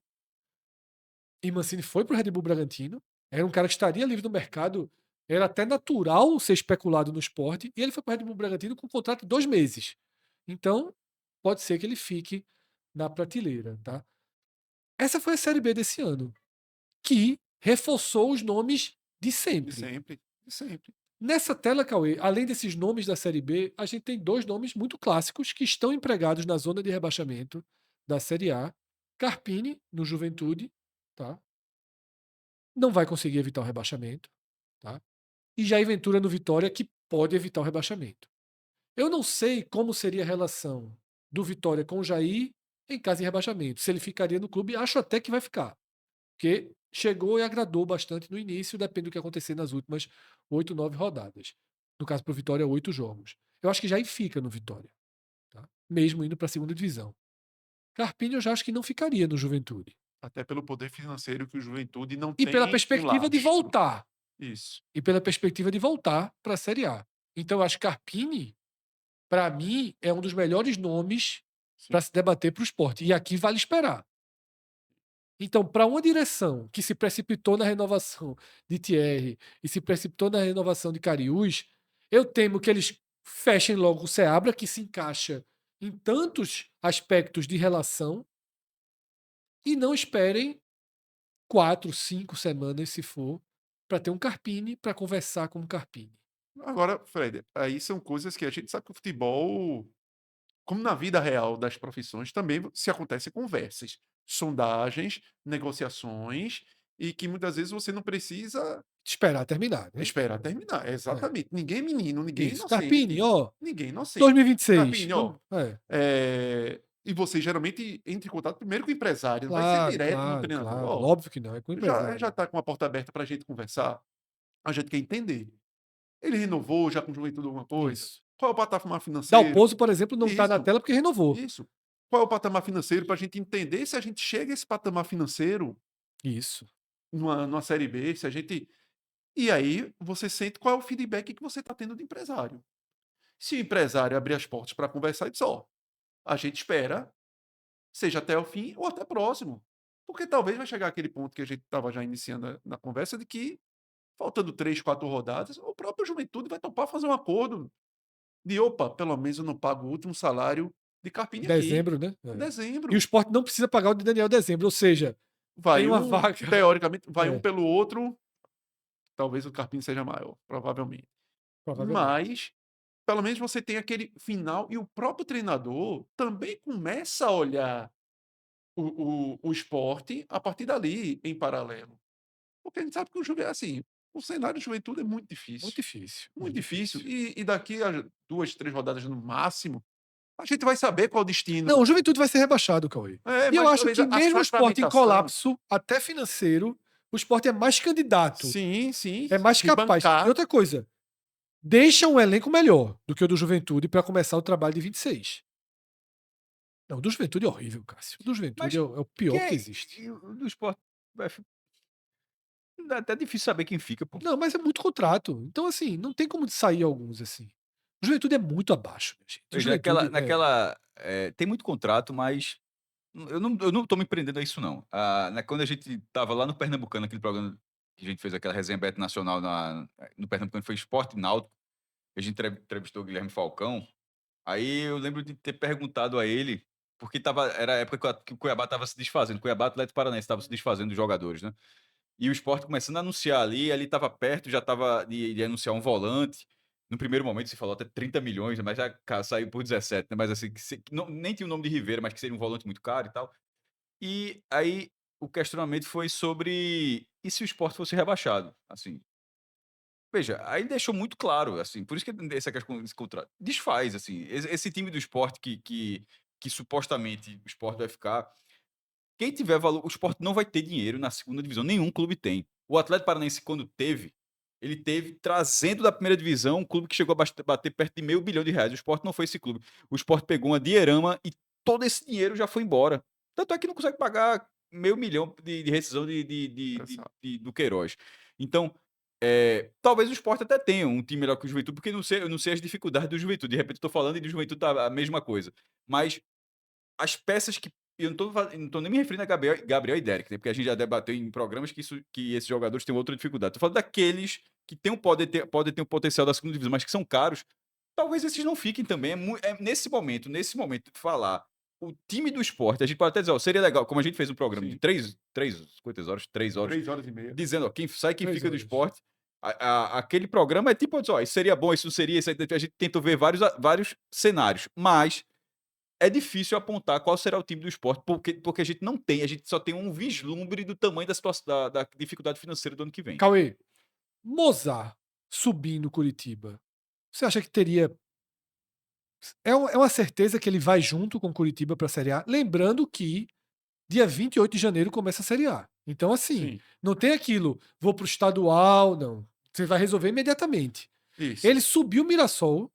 e Mancini foi para o Red Bull Bragantino. Era um cara que estaria livre no mercado, era até natural ser especulado no Sport, e ele foi para o Red Bull Bragantino com um contrato de 2 meses. Então, pode ser que ele fique na prateleira, tá? Essa foi a Série B desse ano, que reforçou os nomes de sempre. De sempre. Nessa tela, Cauê, além desses nomes da Série B, a gente tem 2 nomes muito clássicos que estão empregados na zona de rebaixamento da Série A. Carpini, no Juventude, tá? Não vai conseguir evitar o rebaixamento, tá? E Jair Ventura no Vitória, que pode evitar o rebaixamento. Eu não sei como seria a relação do Vitória com o Jair em caso de rebaixamento. Se ele ficaria no clube, acho até que vai ficar. Porque chegou e agradou bastante no início, depende do que acontecer nas últimas 8, 9 rodadas. No caso, para o Vitória, 8 jogos. Eu acho que Jair fica no Vitória. Tá? Mesmo indo para a segunda divisão. Carpini eu já acho que não ficaria no Juventude. Até pelo poder financeiro que o Juventude não E tem pela em perspectiva de lastro. voltar. Isso. E pela perspectiva de voltar para a Série A. Então eu acho que Carpini, para mim, é um dos melhores nomes para se debater para o esporte. E aqui vale esperar. Então, para uma direção que se precipitou na renovação de Thierry e se precipitou na renovação de Cariús, eu temo que eles fechem logo o Seabra, que se encaixa em tantos aspectos de relação, e não esperem 4, 5 semanas, se for, para ter um Carpini, para conversar com um Carpini. Agora, Fred, aí são coisas que a gente sabe que o futebol, como na vida real das profissões, também se acontecem conversas, sondagens, negociações, e que muitas vezes você não precisa Esperar terminar, né? esperar terminar. Exatamente. Ninguém é menino, ninguém é Isso. Carpini, inocente. ó, Ninguém é inocente. 2026. Carpini, ó, Vamos, E você geralmente entra em contato primeiro com o empresário, não vai ser Claro, direto no claro, treinador. claro. Ó, Óbvio que não, é com o já empresário. está com a porta aberta para a gente conversar, a gente quer entender. Ele renovou já com o Juventude alguma coisa? Isso. Qual é o patamar financeiro? Dalpozo, por exemplo, não está na Isso, tela porque renovou. isso. Qual é o patamar financeiro para a gente entender se a gente chega a esse patamar financeiro Isso. numa Série B, se a gente. E aí você sente qual é o feedback que você está tendo do empresário. Se o empresário abrir as portas para conversar, ele diz: ó, a gente espera, seja até o fim ou até próximo. Porque talvez vai chegar aquele ponto que a gente estava já iniciando na conversa de que, faltando 3, 4 rodadas, o próprio Juventude vai topar fazer um acordo de: opa, pelo menos eu não pago o último salário de Carpini aqui. Dezembro, né? Em É. E o dezembro. Sport não precisa pagar o de Daniel dezembro, ou seja, tem Vai uma um, vaga. teoricamente, vai um É, pelo outro, talvez o Carpini seja maior, provavelmente. provavelmente. Mas, pelo menos você tem aquele final e o próprio treinador também começa a olhar o esporte a partir dali, em paralelo. Porque a gente sabe que assim, o cenário de Juventude é muito Muito difícil. difícil, Muito muito difícil. difícil. E daqui a 2, 3 rodadas no máximo, a gente vai saber qual o Não, destino. o Juventude vai ser rebaixado, Cauê. E eu Mas acho talvez que a mesmo o Sport em sacramentação. colapso, até financeiro, o Sport é mais candidato, Sim, sim. é mais De capaz. E bancar. outra coisa, deixa um elenco melhor do que o do Juventude para começar o trabalho de 26. Não, o do Juventude é horrível, Cássio. O do Juventude Mas é o pior que quem existe. e o do Sport é até difícil saber quem fica, pô. Não, mas é muito contrato. Então, assim, não tem como sair alguns assim. O Juventude é muito abaixo, minha gente. O Veja, Juventude tem muito contrato, mas eu não tô me prendendo a isso não. Quando a gente tava lá no Pernambucano, aquele programa que a gente fez aquela resenha Bet Nacional no Pernambucano, foi Esporte Náutico, a gente entrevistou o Guilherme Falcão, aí eu lembro de ter perguntado a ele, porque era a época que o Cuiabá estava se desfazendo, o Cuiabá Atlético Paranaense estava se desfazendo dos jogadores, né? E o Sport começando a anunciar ali estava perto, já estava de anunciar um volante. No primeiro momento se falou até 30 milhões, mas já saiu por 17, né? Mas assim, que nem tinha o nome de Rivera, mas que seria um volante muito caro e tal. E aí o questionamento foi sobre e se o Sport fosse rebaixado? Assim, veja, aí deixou muito claro, assim, por isso que essa questão desse contrato desfaz, assim, esse time do Sport que supostamente o Sport vai ficar. Quem tiver valor, o Sport não vai ter dinheiro na segunda divisão, nenhum clube tem. O Atlético Paranaense, quando teve, ele teve trazendo da primeira divisão um clube que chegou a bater perto de R$ 500 milhões. O Sport não foi esse clube. O Sport pegou uma Dierama e todo esse dinheiro já foi embora. Tanto é que não consegue pagar R$ 500 milhões de rescisão Exato. do Queiroz. Então, talvez o Sport até tenha um time melhor que o Juventude, porque eu não sei as dificuldades do Juventude. De repente, eu estou falando e do Juventude tá a mesma coisa. Mas as peças que. Eu não tô nem me referindo a Gabriel e Derek, né? Porque a gente já debateu em programas que esses jogadores têm outra dificuldade. Tô falando daqueles que podem ter um potencial da segunda divisão, mas que são caros. Talvez esses não fiquem também. Nesse momento, de falar o time do esporte, a gente pode até dizer, ó, seria legal, como a gente fez um programa de Sim. quantas horas? 3 horas, 3 horas e meia. dizendo, ó, quem sai, quem 3 fica do horas. esporte. Aquele programa é tipo, ó, isso seria bom, isso não seria. A gente tentou ver vários cenários, mas é difícil apontar qual será o time do esporte, porque a gente não tem, a gente só tem um vislumbre do tamanho da situação, da dificuldade financeira do ano que vem. Cauê, Mozart subindo Curitiba. Você acha que teria. É uma certeza que ele vai junto com Curitiba para a Série A? Lembrando que dia 28 de janeiro começa a Série A. Então, assim, Sim, não tem aquilo, vou pro estadual, não. Você vai resolver imediatamente. isso. Ele subiu o Mirassol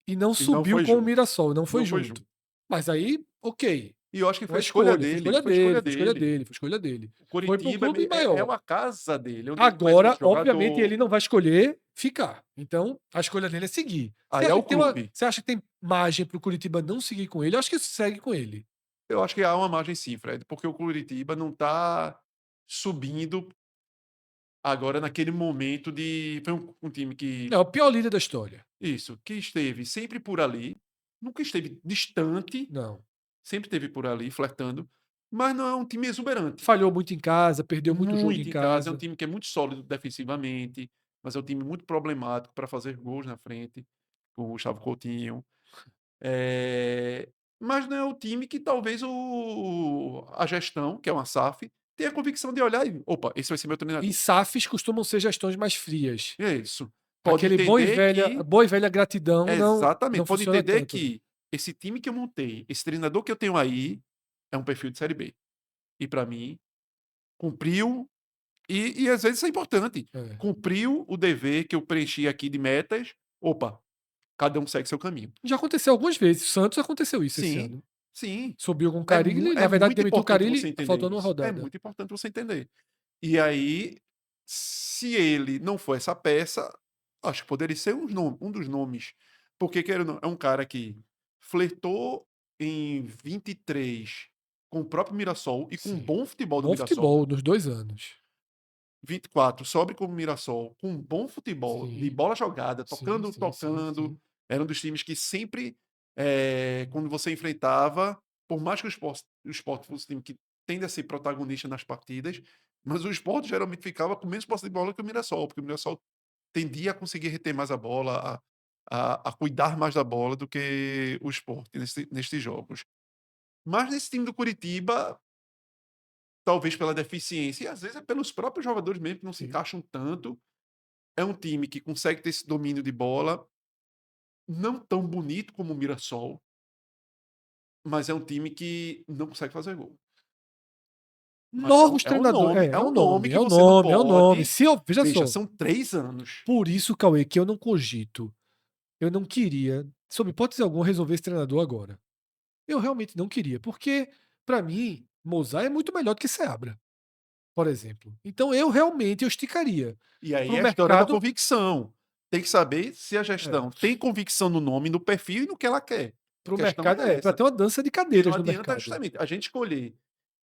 e não E não subiu foi com o junto. Mirassol, não foi Não foi junto. junto. Mas aí, ok. E eu acho que Uma foi escolha escolha, foi dele. escolha Foi escolha dele, foi escolha dele. dele, foi escolha dele. O Foi para um Coritiba clube é maior. uma casa dele, onde ele conhece Agora, muito obviamente, ele jogador. não vai escolher ficar. Então, a escolha dele é seguir. Aí é o clube. Você acha que tem margem para o Curitiba não seguir com ele? Eu acho que segue com ele. Eu acho que há uma margem sim, Fred, porque o Coritiba não tá subindo agora naquele momento de. Foi um time que. É o pior líder da história. Isso, que esteve sempre por ali, nunca esteve distante, Não. sempre esteve por ali, flertando, mas não é um time exuberante. Falhou muito em casa, perdeu muito jogo em Muito em casa, é um casa. time que é muito sólido defensivamente, mas é um time muito problemático para fazer gols na frente, com o Gustavo Coutinho. Mas não é o time que talvez a gestão, que é uma SAF, tenha a convicção de olhar e, opa, esse vai ser meu E treinador. SAFs costumam ser gestões mais frias. É isso. Pode Aquele entender que boa e velha gratidão não exatamente, pode funciona entender tanto. que esse time que eu montei, esse treinador que eu tenho aí, é um perfil de Série B. E para mim, cumpriu, e às vezes isso é importante, É. cumpriu o dever que eu preenchi aqui de metas, opa, cada um segue seu caminho. Já aconteceu algumas vezes. O Santos aconteceu isso esse Sim, ano. sim. Subiu com o Carille, na É verdade muito demitiu o importante você Carille entender faltando uma isso. É rodada. muito importante você entender. E aí, se ele não for essa peça, acho que poderia ser um dos nomes. Porque querendo ou não, é um cara que flertou em 23 com o próprio Mirassol e com um Sim. bom futebol do Bom Mirassol. futebol nos 2 anos. 24 sobre como o Mirassol, com um bom futebol, de Sim. bola jogada, Sim, tocando, sim, sim, tocando. sim. Era um dos times que sempre, quando você enfrentava, por mais que o Sport fosse um time que tende a ser protagonista nas partidas, mas o Sport geralmente ficava com menos posse de bola que o Mirassol, porque o Mirassol tendia a conseguir reter mais a bola, a cuidar mais da bola do que o Sport nesses jogos. Mas nesse time do Curitiba, talvez pela deficiência, e às vezes é pelos próprios jogadores mesmo que não se Sim. encaixam tanto. É um time que consegue ter esse domínio de bola, não tão bonito como o Mirassol, mas é um time que não consegue fazer gol. Mas Novos treinadores. é um É um nome nome, que é um você não nome, é um nome. pode. Se eu, veja Veja, só, são 3 anos. por isso, Cauê, que eu não cogito, eu não queria, sob hipótese alguma, resolver esse treinador agora. Eu realmente não queria, porque, pra mim, Mozart é muito melhor do que Seabra, por exemplo. Então, eu esticaria E aí pro é a história da mercado. convicção. Tem que saber se a É, gestão tem convicção no nome, no perfil e no que ela quer. A pro questão mercado, é pra essa. ter uma dança de E não cadeiras no adianta mercado. justamente a gente escolher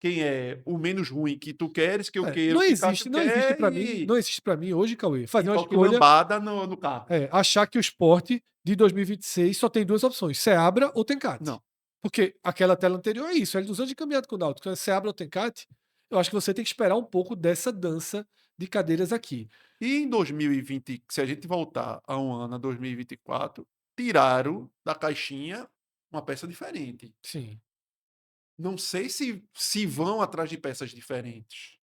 quem é o menos ruim que tu queres, que eu queiro, Não que Cássio existe, não existe quer para mim, não existe para mim hoje, Cauê, e fazer uma toque escolha, lambada no carro. achar que o Sport de 2026 só tem duas opções, Seabra ou Tencate. Não. Porque aquela tela anterior é isso, é 2 anos de caminhada com o Náutico, Seabra ou Tencate, eu acho que você tem que esperar um pouco dessa dança de cadeiras aqui. E em 2020, se a gente voltar a um ano, a 2024, tiraram da caixinha uma peça diferente. Sim. Não sei se vão atrás de peças diferentes.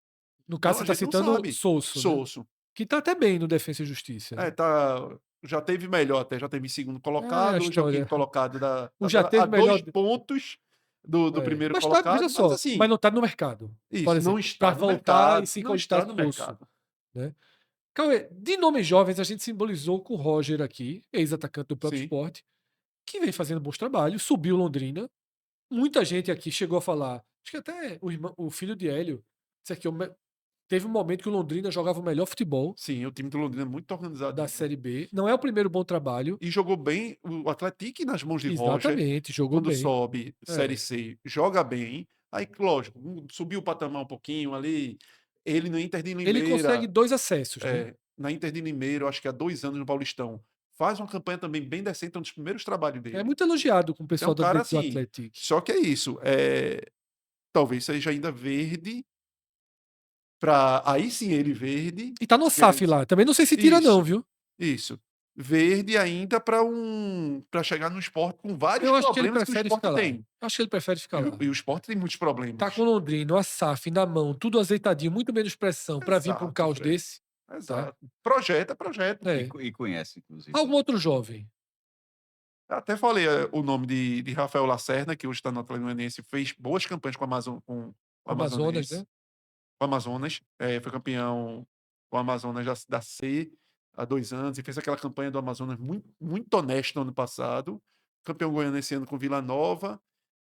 No Não, caso, você a está gente não citando sabe. Sousso, né? Sousso. Que tá até bem no Defensa e Justiça, né? Já teve melhor até, já teve segundo É a colocado, hoje é o quinto história. colocado da O já tabela, a teve melhor. 2 pontos do É. primeiro Mas tá, veja colocado, mas só, mas assim, não tá no mercado. Por isso, não exemplo, para está no voltar e mercado, se não cogitar está no Sousso, mercado. né? Cauê, de nomes jovens, a gente simbolizou com o Roger aqui, ex-atacante do próprio Sim, esporte, que vem fazendo bons trabalhos, subiu Londrina. Muita gente aqui chegou a falar, acho que até o filho de Hélio, disse aqui, teve um momento que o Londrina jogava o melhor futebol sim, o time do Londrina é muito da organizadinho. Série B. Não é o primeiro bom trabalho. E jogou bem o Atlético nas mãos de Roger, Exatamente, jogou quando bem. sobe Série É. C, joga bem. Aí, lógico, subiu o patamar um pouquinho ali. Ele no Inter de Ele consegue Limeira, 2 acessos, né? na Inter de Limeira, eu acho que há 2 anos no Paulistão, faz uma campanha também bem decente, é um dos primeiros trabalhos É dele. muito elogiado com o Então é um pessoal cara dentro do assim, Atlético. só que é isso, talvez seja ainda verde, para aí sim ele verde, E tá no SAF querendo lá. Também não sei se tira, não, isso. viu? Isso. Verde ainda para chegar no Sport com vários Eu acho que ele problemas que o prefere Sport ficar lá. tem. Eu acho que ele prefere ficar lá. E o Sport tem muitos Tá com problemas. o Londrina, a SAF na mão, tudo azeitadinho, muito menos pressão pra vir pra um Exato, caos Fred. desse, tá? Exato. Projeto é projeto. E, É. e conhece, inclusive. Algum outro jovem? Eu até falei o nome de Rafael Lacerda, que hoje está no Atlético Goianiense, fez boas campanhas com o Amazonas, né? Amazonense, com o Amazonas. Foi campeão com o Amazonas da C há 2 anos e fez aquela campanha do Amazonas muito, muito honesta no ano passado. Campeão goiano esse ano com Vila Nova.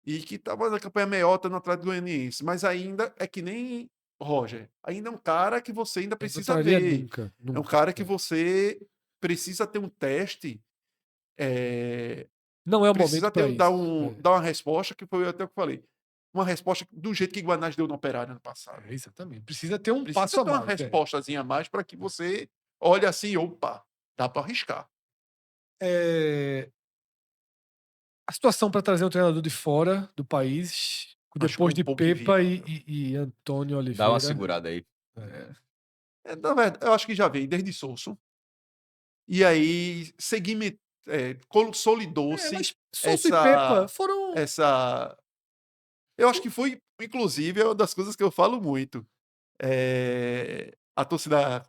E que estava na campanha meiota no Atlético Goianiense, mas ainda é que nem Roger, ainda é um cara que você ainda Eu não precisa traria ver. nunca, É um nunca. cara que você precisa ter um teste, Não é o precisa momento pra isso. dar uma resposta, que foi até o que eu falei. Uma resposta do jeito que Guanás deu no Operário ano passado. Exatamente. Precisa ter um passo Precisa a ter uma mais. respostazinha a mais para que você olhe assim, opa, dá para arriscar. É, a situação para trazer um treinador de fora do país, Acho depois um de pouco Pepa inviável. e Antônio Dá uma Oliveira. segurada aí. É. Na verdade, eu acho que já veio desde Souza. E aí, consolidou-se Mas Souza e Pepa essa, foram. essa. Eu acho que foi, inclusive, é uma das coisas que eu falo muito. A torcida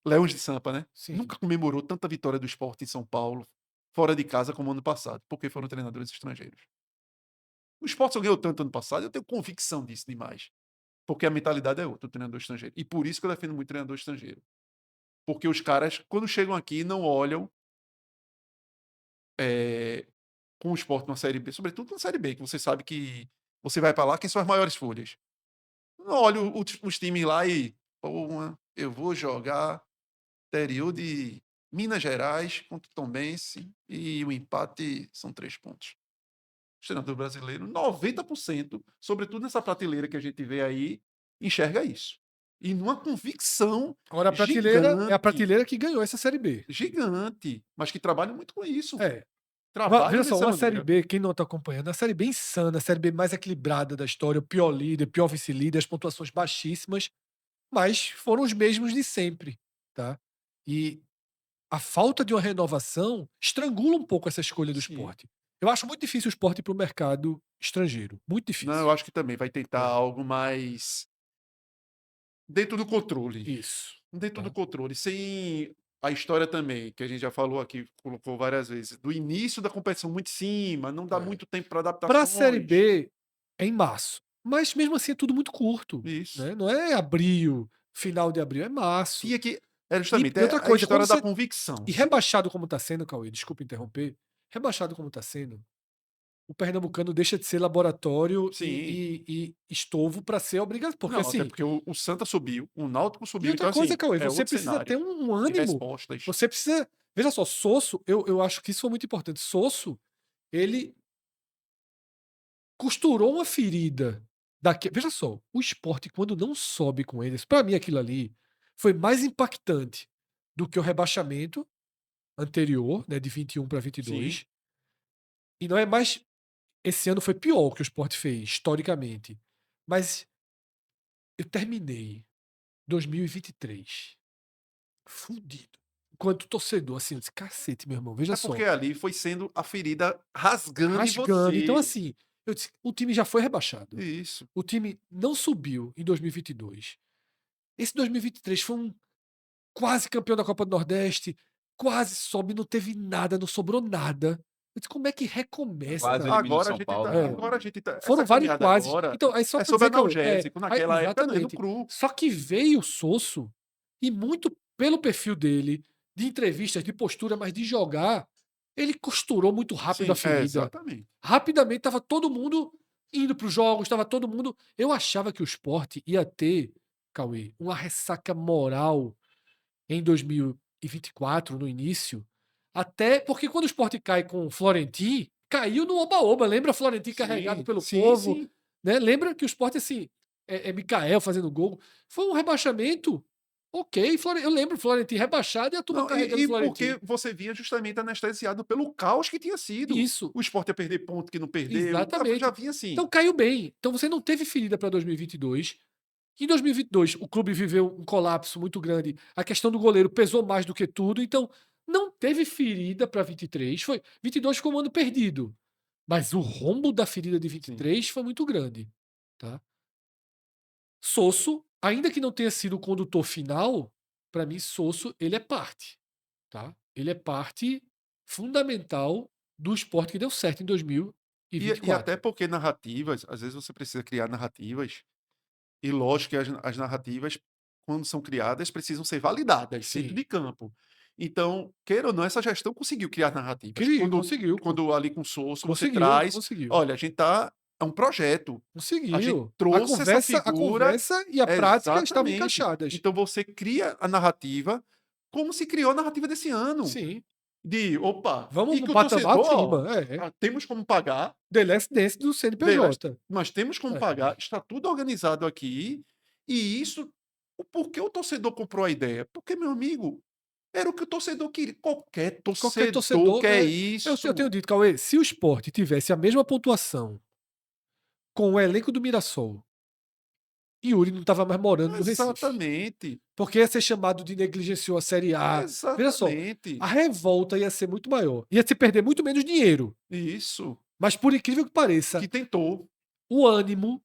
Leões de Sampa, né? Sim. Nunca comemorou tanta vitória do Sport em São Paulo. fora de casa como ano passado, porque foram treinadores estrangeiros. O Sport só ganhou tanto ano passado, eu tenho convicção disso demais. Porque a mentalidade é outra, do treinador estrangeiro. E por isso que eu defendo muito treinador estrangeiro. Porque os caras, quando chegam aqui, não olham com o Sport na Série B, sobretudo na Série B, que você sabe que você vai para lá, quem são as maiores folhas. Não olha os times lá e, porra, eu vou jogar interior de Minas Gerais contra o Tombense e o empate são 3 pontos. O treinador brasileiro, 90%, sobretudo nessa prateleira que a gente vê aí, enxerga isso. E numa convicção Agora, a prateleira é a gigante, prateleira que ganhou essa Série B. gigante, mas que trabalham muito com isso. É. Trabalham Veja só, dessa uma Série maneira. B, quem não tá acompanhando, a Série B insana, a Série B mais equilibrada da história, o pior líder, pior vice-líder, as pontuações baixíssimas, mas foram os mesmos de sempre, tá? E a falta de uma renovação estrangula um pouco essa escolha do Sim. Sport. Eu acho muito difícil o Sport ir para o mercado estrangeiro. Muito Não, difícil. eu acho que também vai tentar É. algo mais dentro do controle. Isso. Dentro do Tá. controle, sem a história também, que a gente já falou aqui, colocou várias vezes, do início da competição muito em cima, não dá É. muito tempo para Para a Série adaptações. B é em março, mas mesmo assim é tudo muito curto, Isso. né? Não é abril, final de abril, é março. Tinha que. É E, justamente, e outra é a coisa, história quando da você. convicção. E rebaixado como está sendo, Cauê, desculpa interromper. Rebaixado como está sendo, o Pernambucano deixa de ser laboratório Sim. e estovo para ser obrigação. Porque Não, até assim. porque o Santa subiu, o Náutico E subiu, outra então coisa, assim, Cauê, é você outro precisa ter cenário um de ânimo. respostas. Você precisa. Veja só, Sosso, eu acho que isso foi muito importante. Sosso, ele costurou uma ferida. Veja só, o esporte, quando não sobe com eles, para mim aquilo ali foi mais impactante do que o rebaixamento anterior, né, de 21 para Sim. 22. E não é mais. Esse ano foi pior o que o esporte fez, historicamente. Mas eu terminei 2023 fudido. Enquanto torcedor, assim, eu disse, cacete, meu irmão, veja É só. porque ali foi sendo a ferida rasgando em Rasgando. Então, você. assim, eu disse, o time já foi rebaixado. Isso. O time não subiu em 2022. Esse 2023 foi um quase campeão da Copa do Nordeste, quase sobe, não teve nada, não sobrou nada. Eu disse, como é que recomeça? Quase elimina o Agora a São gente Paulo, tá. né? É, Agora a gente tá. foram Essa vários caminhada quases. agora Então, aí só é para sobre dizer que analgésico. Naquela época não, é no exatamente. cru. Só que veio o Sosso e muito pelo perfil dele, de entrevistas, de postura, mas de jogar, ele costurou muito rápido a Sim, é, ferida. exatamente. Rapidamente estava todo mundo indo para os jogos, estava todo mundo. Eu achava que o Sport ia ter, Cauê, uma ressaca moral em 2024, no início. Até porque quando o Sport cai com o Florentin, caiu no oba-oba. Lembra o Florentin carregado Sim, pelo sim, povo? sim. Né? Lembra que o Sport, assim, é Mikael fazendo gol. Foi um rebaixamento. Ok, eu lembro o Florentin rebaixado e a turma Não, carregando o e Florentin. porque você vinha justamente anestesiado pelo caos que tinha sido. Isso, O Sport ia perder ponto que não perdeu. Já exatamente. vinha assim. Então caiu bem. Então você não teve ferida para 2022. Em 2022, o clube viveu um colapso muito grande. A questão do goleiro pesou mais do que tudo. Então, não teve ferida para 23. 22 ficou um ano perdido. Mas o rombo da ferida de Sim. 23 foi muito grande. Tá? Sosso, ainda que não tenha sido o condutor final, para mim, Sosso, ele é parte. Tá? Ele é parte fundamental do esporte que deu certo em E até 2024. porque narrativas, às vezes você precisa criar narrativas, e lógico que as narrativas, quando são criadas, precisam ser validadas dentro Sim. de campo. Então, queira ou não, essa gestão conseguiu criar narrativas. Conseguiu. Quando ali com o Sosso você Conseguiu, traz, conseguiu. olha, a gente tá. É um projeto. A gente Conseguiu. trouxe essa A figura. conversa e a prática estavam Exatamente. encaixadas. Então você cria a narrativa como se criou a narrativa desse ano. Sim. De, opa, Vamos e no que o patamar torcedor, ó, acima. É. temos como pagar, The Last Dance do CNPJ. mas temos como É. pagar, está tudo organizado aqui, e isso, por que o torcedor comprou a ideia? Porque, meu amigo, era o que o torcedor queria. Qualquer Qualquer torcedor torcedor. quer Eu tenho isso. dito, Cauê, se o Sport tivesse a mesma pontuação com o elenco do Mirassol, Yuri não estava mais morando no Recife. Exatamente. Porque ia ser chamado de negligenciou a Série A. Veja só, Exatamente. a revolta ia ser muito maior. Ia se perder muito menos dinheiro. Isso. Mas por incrível que pareça, Que tentou. o ânimo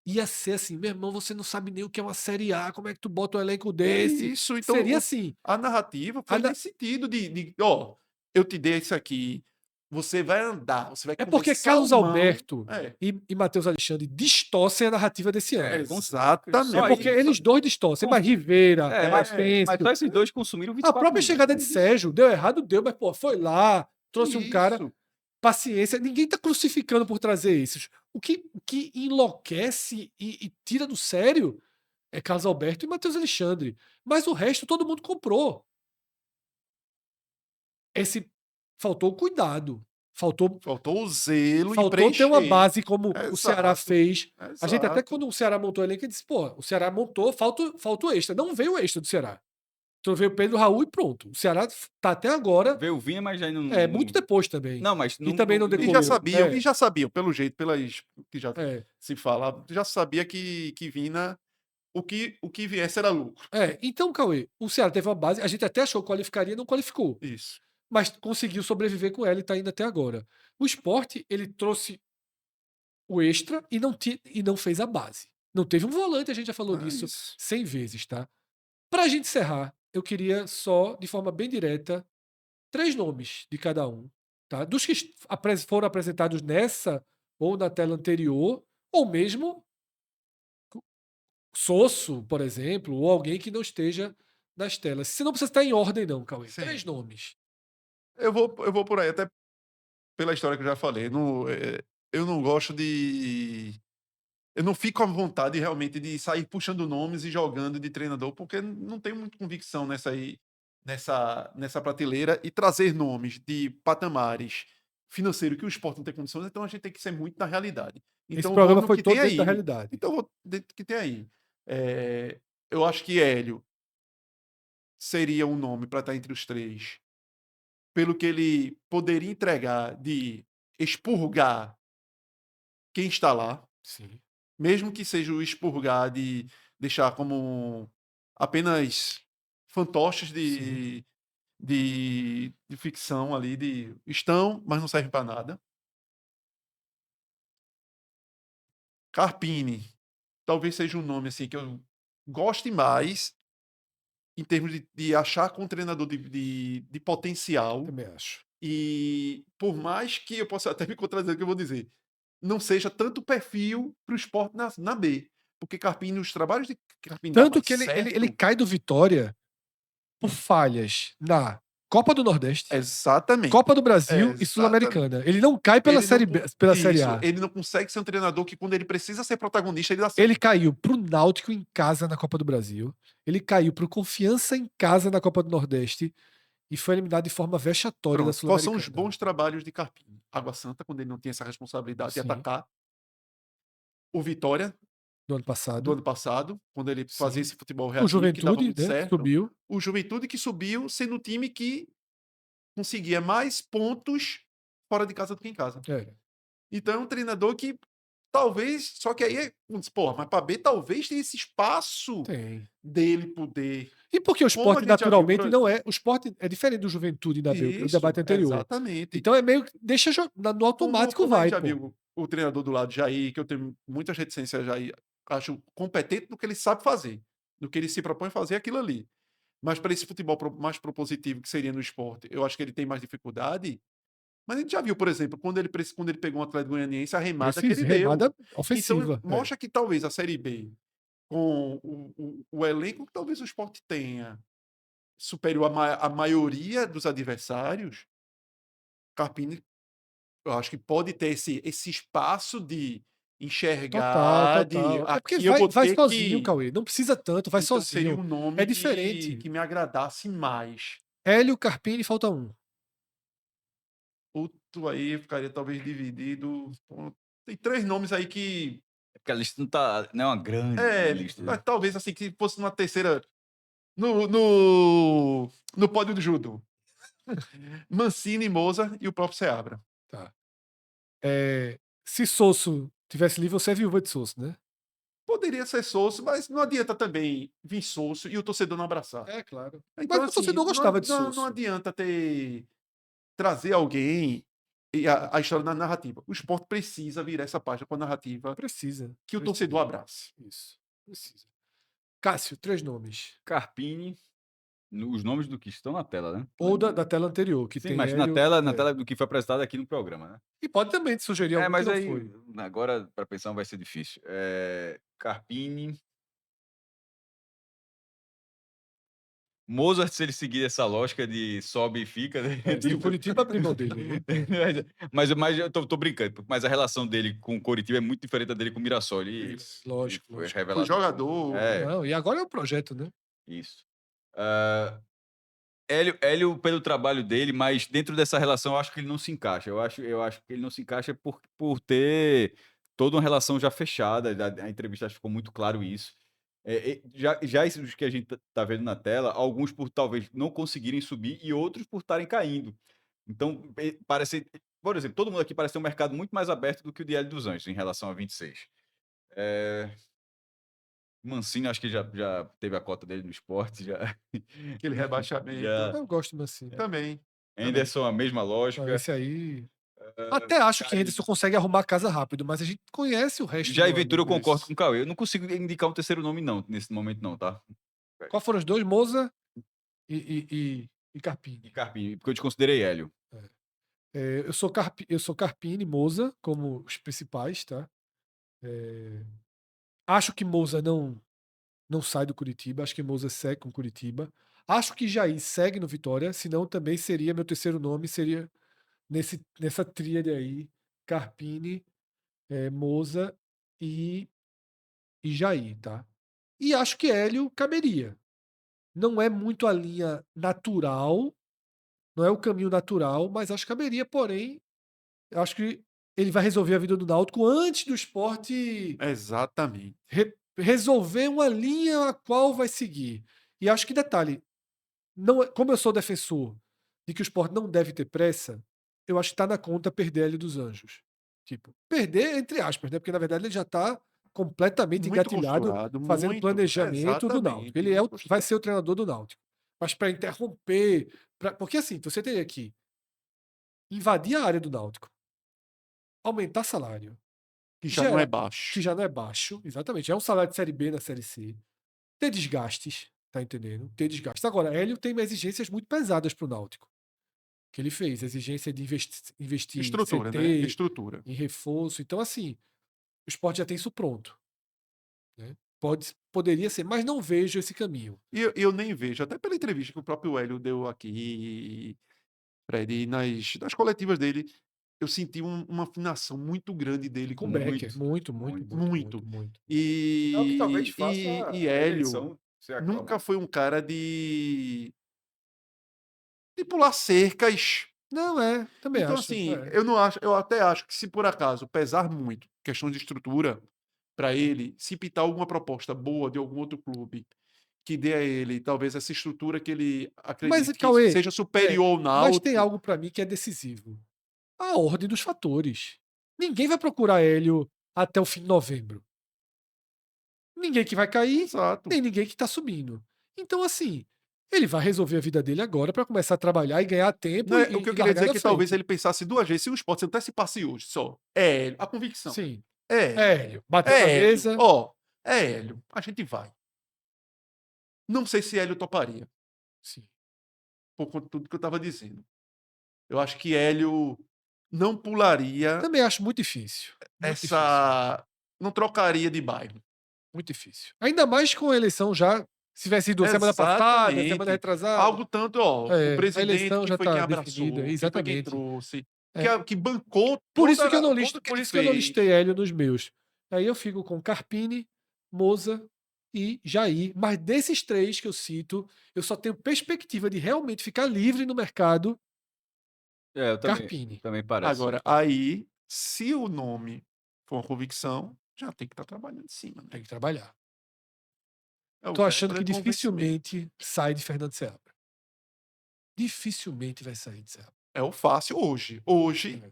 ia ser assim, meu irmão, você não sabe nem o que é uma Série A, como é que tu bota um elenco desse? Isso. Então, Seria assim. a narrativa A foi na- nesse sentido de ó, eu te dei isso aqui, você vai andar, você vai É comer porque Carlos salmão. Alberto É, e Matheus Alexandre distorcem a narrativa desse ano. exatamente. É porque eles dois distorcem, mas Rivera, Mas Asensio, só esses dois consumiram a 24 própria milhões. chegada de Sérgio, deu errado, deu, mas pô, foi lá, trouxe um cara, Isso. paciência, ninguém tá crucificando por trazer esses. O que enlouquece e tira do sério é Carlos Alberto e Matheus Alexandre. Mas o resto todo mundo comprou. Faltou o cuidado. Faltou Faltou o zelo e Faltou ter uma preencher. base como o Ceará Exato, fez. A gente até exato. quando o Ceará montou o elenco, disse, pô, o Ceará montou, falta o extra. Não veio o extra do Ceará. Então veio o Pedro Raul e pronto. O Ceará tá até agora, Veio o Vinha, mas já não. muito depois também. Não, mas E também não E decolou. já sabiam, pelo jeito, pelas que já É. se fala, já sabia que Vina, o que viesse era lucro. Então, Cauê, o Ceará teve uma base, a gente até achou que qualificaria, não qualificou. Isso. Mas conseguiu sobreviver com ela e tá indo até agora. O Sport, ele trouxe o extra e não fez a base. Não teve um volante, a gente já falou disso Isso. 100 vezes, tá? Pra gente encerrar, eu queria só, de forma bem direta, 3 nomes de cada um, tá? Dos que foram apresentados nessa ou na tela anterior, ou mesmo Sosso, por exemplo, ou alguém que não esteja nas telas. Você não precisa estar em ordem, não, Cauê. Sim. 3 nomes. Eu vou por aí, até pela história que eu já falei. Eu não gosto de. Eu não fico à vontade realmente de sair puxando nomes e jogando de treinador, porque não tenho muita convicção nessa prateleira e trazer nomes de patamares financeiros que o esporte não tem condições, então a gente tem que ser muito na realidade. Esse Então eu vou programa no foi que todo tem dentro da aí. realidade. Então eu vou dentro do que tem aí. Eu acho que Hélio seria um nome para estar entre os três, pelo que ele poderia entregar de expurgar quem está lá, Sim. mesmo que seja o expurgar de deixar como apenas fantoches de ficção ali, estão, mas não servem para nada. Carpini, talvez seja um nome assim que eu goste mais em termos de achar com um treinador de potencial. Também acho. E por mais que eu possa até me contradizer o que eu vou dizer, não seja tanto perfil para o esporte na B. Porque Carpini, os trabalhos de Carpini Tanto davam que ele certo. cai do Vitória por falhas na Copa do Nordeste, Exatamente. Copa do Brasil e Exatamente. Sul-Americana. Ele não cai pela Ele Série não B, con- pela Isso, Série A. ele não consegue ser um treinador que, quando ele precisa ser protagonista, ele dá certo. Ele caiu pro Náutico em casa na Copa do Brasil. Ele caiu pro Confiança em casa na Copa do Nordeste e foi eliminado de forma vexatória da Pronto. Quais são Sul-Americana. os bons trabalhos de Carpini? Água Santa, quando ele não tinha essa responsabilidade de Sim. atacar. O Vitória, Do ano passado. do ano passado, quando ele Sim. fazia esse futebol O reativo, que dava Juventude, muito né, certo. subiu. O Juventude que subiu, sendo um time que conseguia mais pontos fora de casa do que em casa. É. Então é um treinador que talvez, só que aí, porra, mas para B talvez tenha esse espaço Tem. dele poder. E porque o Como a esporte gente já viu naturalmente por- não é. O esporte é diferente do Juventude da B, o Isso, debate anterior. exatamente. Então é meio que deixa no automático Como a vai, gente já pô. viu o treinador do lado, Jair, que eu tenho muitas reticências a Jair, acho competente no que ele sabe fazer, no que ele se propõe a fazer aquilo ali. Mas para esse futebol mais propositivo que seria no esporte, eu acho que ele tem mais dificuldade. Mas a gente já viu, por exemplo, quando ele pegou um Atlético Goianiense, a remada que ele deu. Remada Então, ofensiva. mostra que talvez a Série B, com o elenco que talvez o esporte tenha, superior à maioria dos adversários, Carpini, eu acho que pode ter esse espaço de Total, enxergar, de total. É porque aqui eu vou vai ter sozinho, que. Cauê. Não precisa tanto, vai Então seria sozinho. um nome É diferente. que me agradasse mais. Hélio, Carpini, falta um. Outro aí ficaria talvez dividido. Tem 3 nomes aí que. É porque a lista não é uma grande lista. Mas talvez assim, que fosse numa terceira. No pódio do judo. Mancini, Moza e o próprio Seabra. Tá. Se Sosso tivesse livre, você é viúva de Sosso, né? Poderia ser Souza, mas não adianta também vir Souza e o torcedor não abraçar. É, claro. Então, Mas o torcedor gostava de Sosso. Não adianta trazer alguém e a história na narrativa. O esporte precisa virar essa página com a narrativa Precisa. que o torcedor abrace. Isso. Precisa. Cássio, 3 nomes. Carpini, Os nomes do que estão na tela, né? Ou da tela anterior, que Sim, tem mas Hélio. na tela do que foi apresentado aqui no programa, né? E pode também te sugerir algum que Mas não aí, foi. agora, para pensar, vai ser difícil. Carpini. Mozart, se ele seguir essa lógica de sobe e fica, né? E o Curitiba abriu mão dele. Mas eu tô brincando, mas a relação dele com o Coritiba é muito diferente da dele com o Mirassol. Ele Lógico, foi lógico. Foi revelado. jogador. Não, e agora é um projeto, né? Isso. Hélio, pelo trabalho dele, mas dentro dessa relação, eu acho que ele não se encaixa. Eu acho que ele não se encaixa por ter toda uma relação já fechada. A entrevista ficou muito claro isso. Já esses que a gente tá vendo na tela, alguns por talvez não conseguirem subir e outros por estarem caindo. Então, parece. Por exemplo, todo mundo aqui parece ter um mercado muito mais aberto do que o de Hélio dos Anjos em relação a 26. Mancini, acho que já teve a cota dele no esporte. Aquele rebaixamento. Eu gosto assim. Também. Anderson, a mesma lógica. Esse aí. Até acho que Henderson consegue arrumar a casa rápido, mas a gente conhece o resto. Já e Ventura, eu amigo. concordo com o Cauê. Eu não consigo indicar um terceiro nome, não, nesse momento, não, tá? Qual foram os dois? Moza e Carpini. Carpini, porque eu desconsiderei Hélio. Eu sou Carpini e Moza como os principais, tá? Acho que Moza não sai do Curitiba, acho que Moza segue com Curitiba. Acho que Jair segue no Vitória, senão também seria meu terceiro nome, seria nessa tríade aí, Carpini, Moza e Jair, tá? E acho que Hélio caberia. Não é muito a linha natural, não é o caminho natural, mas acho que caberia, porém, eu acho que ele vai resolver a vida do Náutico antes do Sport Exatamente. resolver uma linha a qual vai seguir. E acho que, detalhe, como eu sou defensor de que o Sport não deve ter pressa, eu acho que está na conta perder Hélio dos Anjos. Tipo, perder entre aspas, né? Porque na verdade ele já está completamente Muito engatilhado, costurado, fazendo muito. planejamento do Náutico. Exatamente, Ele muito vai costurado. ser o treinador do Náutico. Mas para interromper, porque assim, você teria que invadir a área do Náutico, aumentar salário, Que já não é baixo. que já não é baixo, exatamente. É um salário de Série B na Série C. Ter desgastes, tá entendendo? Ter desgastes. Agora, Hélio tem exigências muito pesadas pro Náutico. Que ele fez, exigência de investir Estrutura, em CT, né? Estrutura. em reforço. Então, assim, o esporte já tem isso pronto. Né? Poderia ser, mas não vejo esse caminho. E eu nem vejo, até pela entrevista que o próprio Hélio deu aqui, Fred, nas coletivas dele, eu senti uma afinação muito grande dele Com com Becker, muito. E, É o que talvez faça e a Hélio eleição ser nunca foi um cara de pular cercas. Não, também Então, acho. assim, eu até acho que se por acaso pesar muito questões de estrutura para ele, se pintar alguma proposta boa de algum outro clube que dê a ele talvez essa estrutura que ele Mas, acredite que Cauê, seja superior ao mas tem Náutico. algo para mim que é decisivo. A ordem dos fatores. Ninguém vai procurar Hélio até o fim de novembro. Ninguém que vai cair, Exato. nem ninguém que tá subindo. Então, assim, ele vai resolver a vida dele agora para começar a trabalhar e ganhar tempo. Não é, e o que eu e queria largar dizer é na que talvez frente. ele pensasse duas vezes se o Sport se antecipasse hoje só. É Hélio, a convicção. Sim. É Hélio. Bateu na Hélio. mesa. É Hélio. A gente vai. Não sei se Hélio toparia, Sim. por conta de tudo que eu estava dizendo. Eu acho que Hélio não pularia Também acho muito difícil. não trocaria de bairro. Muito difícil. Ainda mais com a eleição já. Se tivesse sido semana passada, semana Exatamente. retrasada. Algo tanto, o a presidente eleição que já foi quem está abraçou, definida. que foi quem Exatamente. trouxe, É. que bancou Por isso que eu não tudo por ele isso que eu não fez. listei Hélio nos meus. Aí eu fico com Carpini, Moza e Jair. Mas desses três que eu cito, eu só tenho perspectiva de realmente ficar livre no mercado. Eu Carpini. também parece. Agora, aí, se o nome for uma convicção, já tem que estar trabalhando em cima. Né? Tem que trabalhar. É o Tô achando que verbo de convencimento. dificilmente sai de Fernando Seabra. Dificilmente vai sair de Seabra. É o fácil hoje. Hoje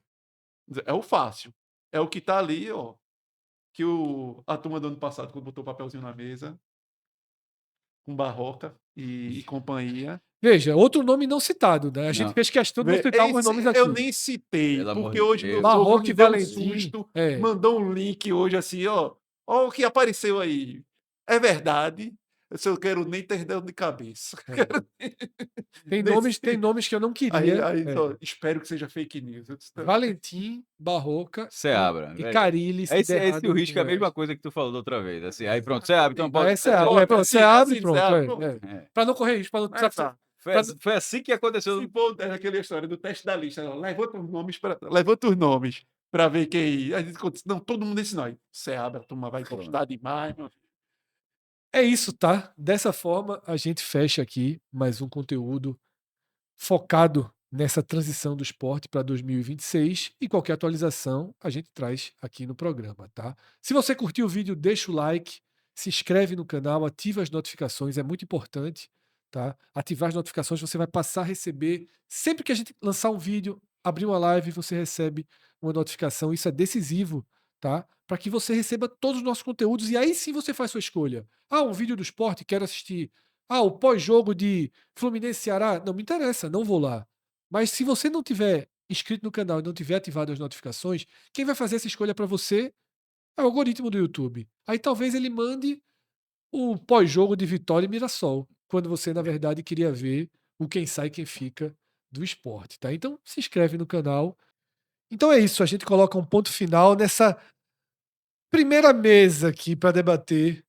é o fácil. É o que tá ali, que a turma do ano passado, quando botou o papelzinho na mesa, com Barroca e companhia. Veja, outro nome não citado, né? A gente fez questão de não citar alguns nomes aqui. Eu nem citei, Pelo amor porque de hoje Deus. meu Barroca sogro e me deu um Valentim, susto, mandou um link hoje assim, ó o que apareceu aí. É verdade. Eu quero nem ter dor de cabeça. É. Tem Nesse nomes que eu não aí queria. aí só, espero que seja fake news. Eu disse: "Não". Valentim, Barroca Seabra, e velho. Carille, se der Esse o errado risco é a com mesma elas. coisa que tu falou da outra vez, assim, aí pronto, Seabra, então Aí pode você abre, Pronto, pronto, você assim, abre e assim, pronto. Zé, pronto. é. Pra não correr risco, pra não, sabe, Exato. Foi assim que aconteceu Se for aquela história do teste da lista, ó, levanta os nomes pra ver quem a gente conta não, todo mundo ensinou aí. Seabra, a turma vai Pronto. gostar demais, mano. É isso, tá? Dessa forma, a gente fecha aqui mais um conteúdo focado nessa transição do esporte para 2026 e qualquer atualização a gente traz aqui no programa, tá? Se você curtiu o vídeo, deixa o like, se inscreve no canal, ativa as notificações, é muito importante, tá? Ativar as notificações, você vai passar a receber sempre que a gente lançar um vídeo, abrir uma live, você recebe uma notificação, isso é decisivo, tá? Para que você receba todos os nossos conteúdos e aí sim você faz sua escolha. Ah, um vídeo do esporte, quero assistir. Ah, o pós-jogo de Fluminense e Ceará, não me interessa, não vou lá. Mas se você não tiver inscrito no canal e não tiver ativado as notificações, quem vai fazer essa escolha para você é o algoritmo do YouTube. Aí talvez ele mande o pós-jogo de Vitória e Mirassol, quando você, na verdade, queria ver o quem sai e quem fica do esporte, tá? Então, se inscreve no canal. Então é isso, a gente coloca um ponto final nessa primeira mesa aqui para debater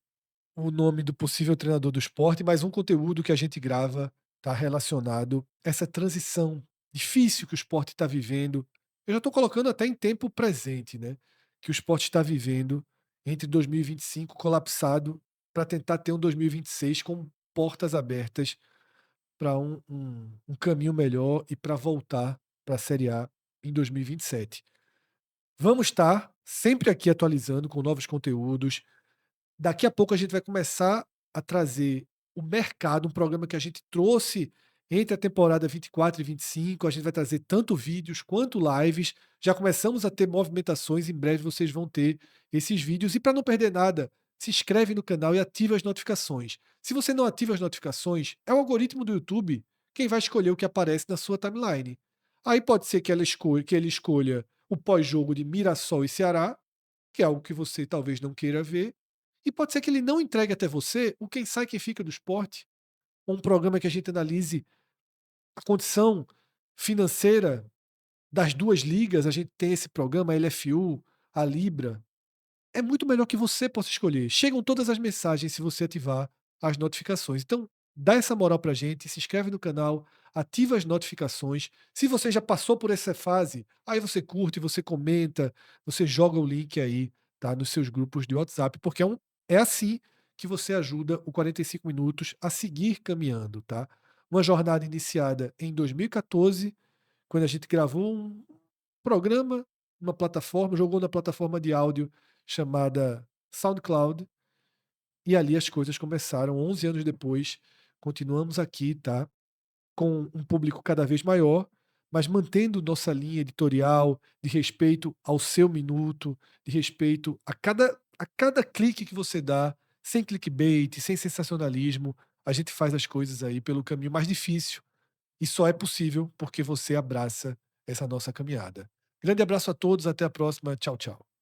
o nome do possível treinador do esporte, mas um conteúdo que a gente grava está relacionado a essa transição difícil que o esporte está vivendo. Eu já estou colocando até em tempo presente, né? Que o esporte está vivendo entre 2025 colapsado para tentar ter um 2026 com portas abertas para um caminho melhor e para voltar para a Série A em 2027. Vamos estar sempre aqui atualizando com novos conteúdos. Daqui a pouco a gente vai começar a trazer o mercado, um programa que a gente trouxe entre a temporada 24 e 25. A gente vai trazer tanto vídeos quanto lives. Já começamos a ter movimentações, em breve vocês vão ter esses vídeos. E para não perder nada, se inscreve no canal e ativa as notificações. Se você não ativa as notificações, é o algoritmo do YouTube quem vai escolher o que aparece na sua timeline. Aí pode ser que ele escolha o pós-jogo de Mirassol e Ceará, que é algo que você talvez não queira ver, e pode ser que ele não entregue até você o quem sai quem fica do esporte, ou um programa que a gente analise a condição financeira das duas ligas. A gente tem esse programa, a LFU, a Libra. É muito melhor que você possa escolher. Chegam todas as mensagens se você ativar as notificações. Então, dá essa moral pra gente, se inscreve no canal, ativa as notificações. Se você já passou por essa fase, aí você curte, você comenta, você joga o link aí, tá, nos seus grupos de WhatsApp, porque é assim que você ajuda o 45 minutos a seguir caminhando, tá? Uma jornada iniciada em 2014, quando a gente gravou um programa, uma plataforma, jogou na plataforma de áudio chamada SoundCloud, e ali as coisas começaram. 11 anos depois, continuamos aqui, tá? Com um público cada vez maior, mas mantendo nossa linha editorial de respeito ao seu minuto, de respeito a cada clique que você dá, sem clickbait, sem sensacionalismo. A gente faz as coisas aí pelo caminho mais difícil e só é possível porque você abraça essa nossa caminhada. Grande abraço a todos, até a próxima. Tchau, tchau.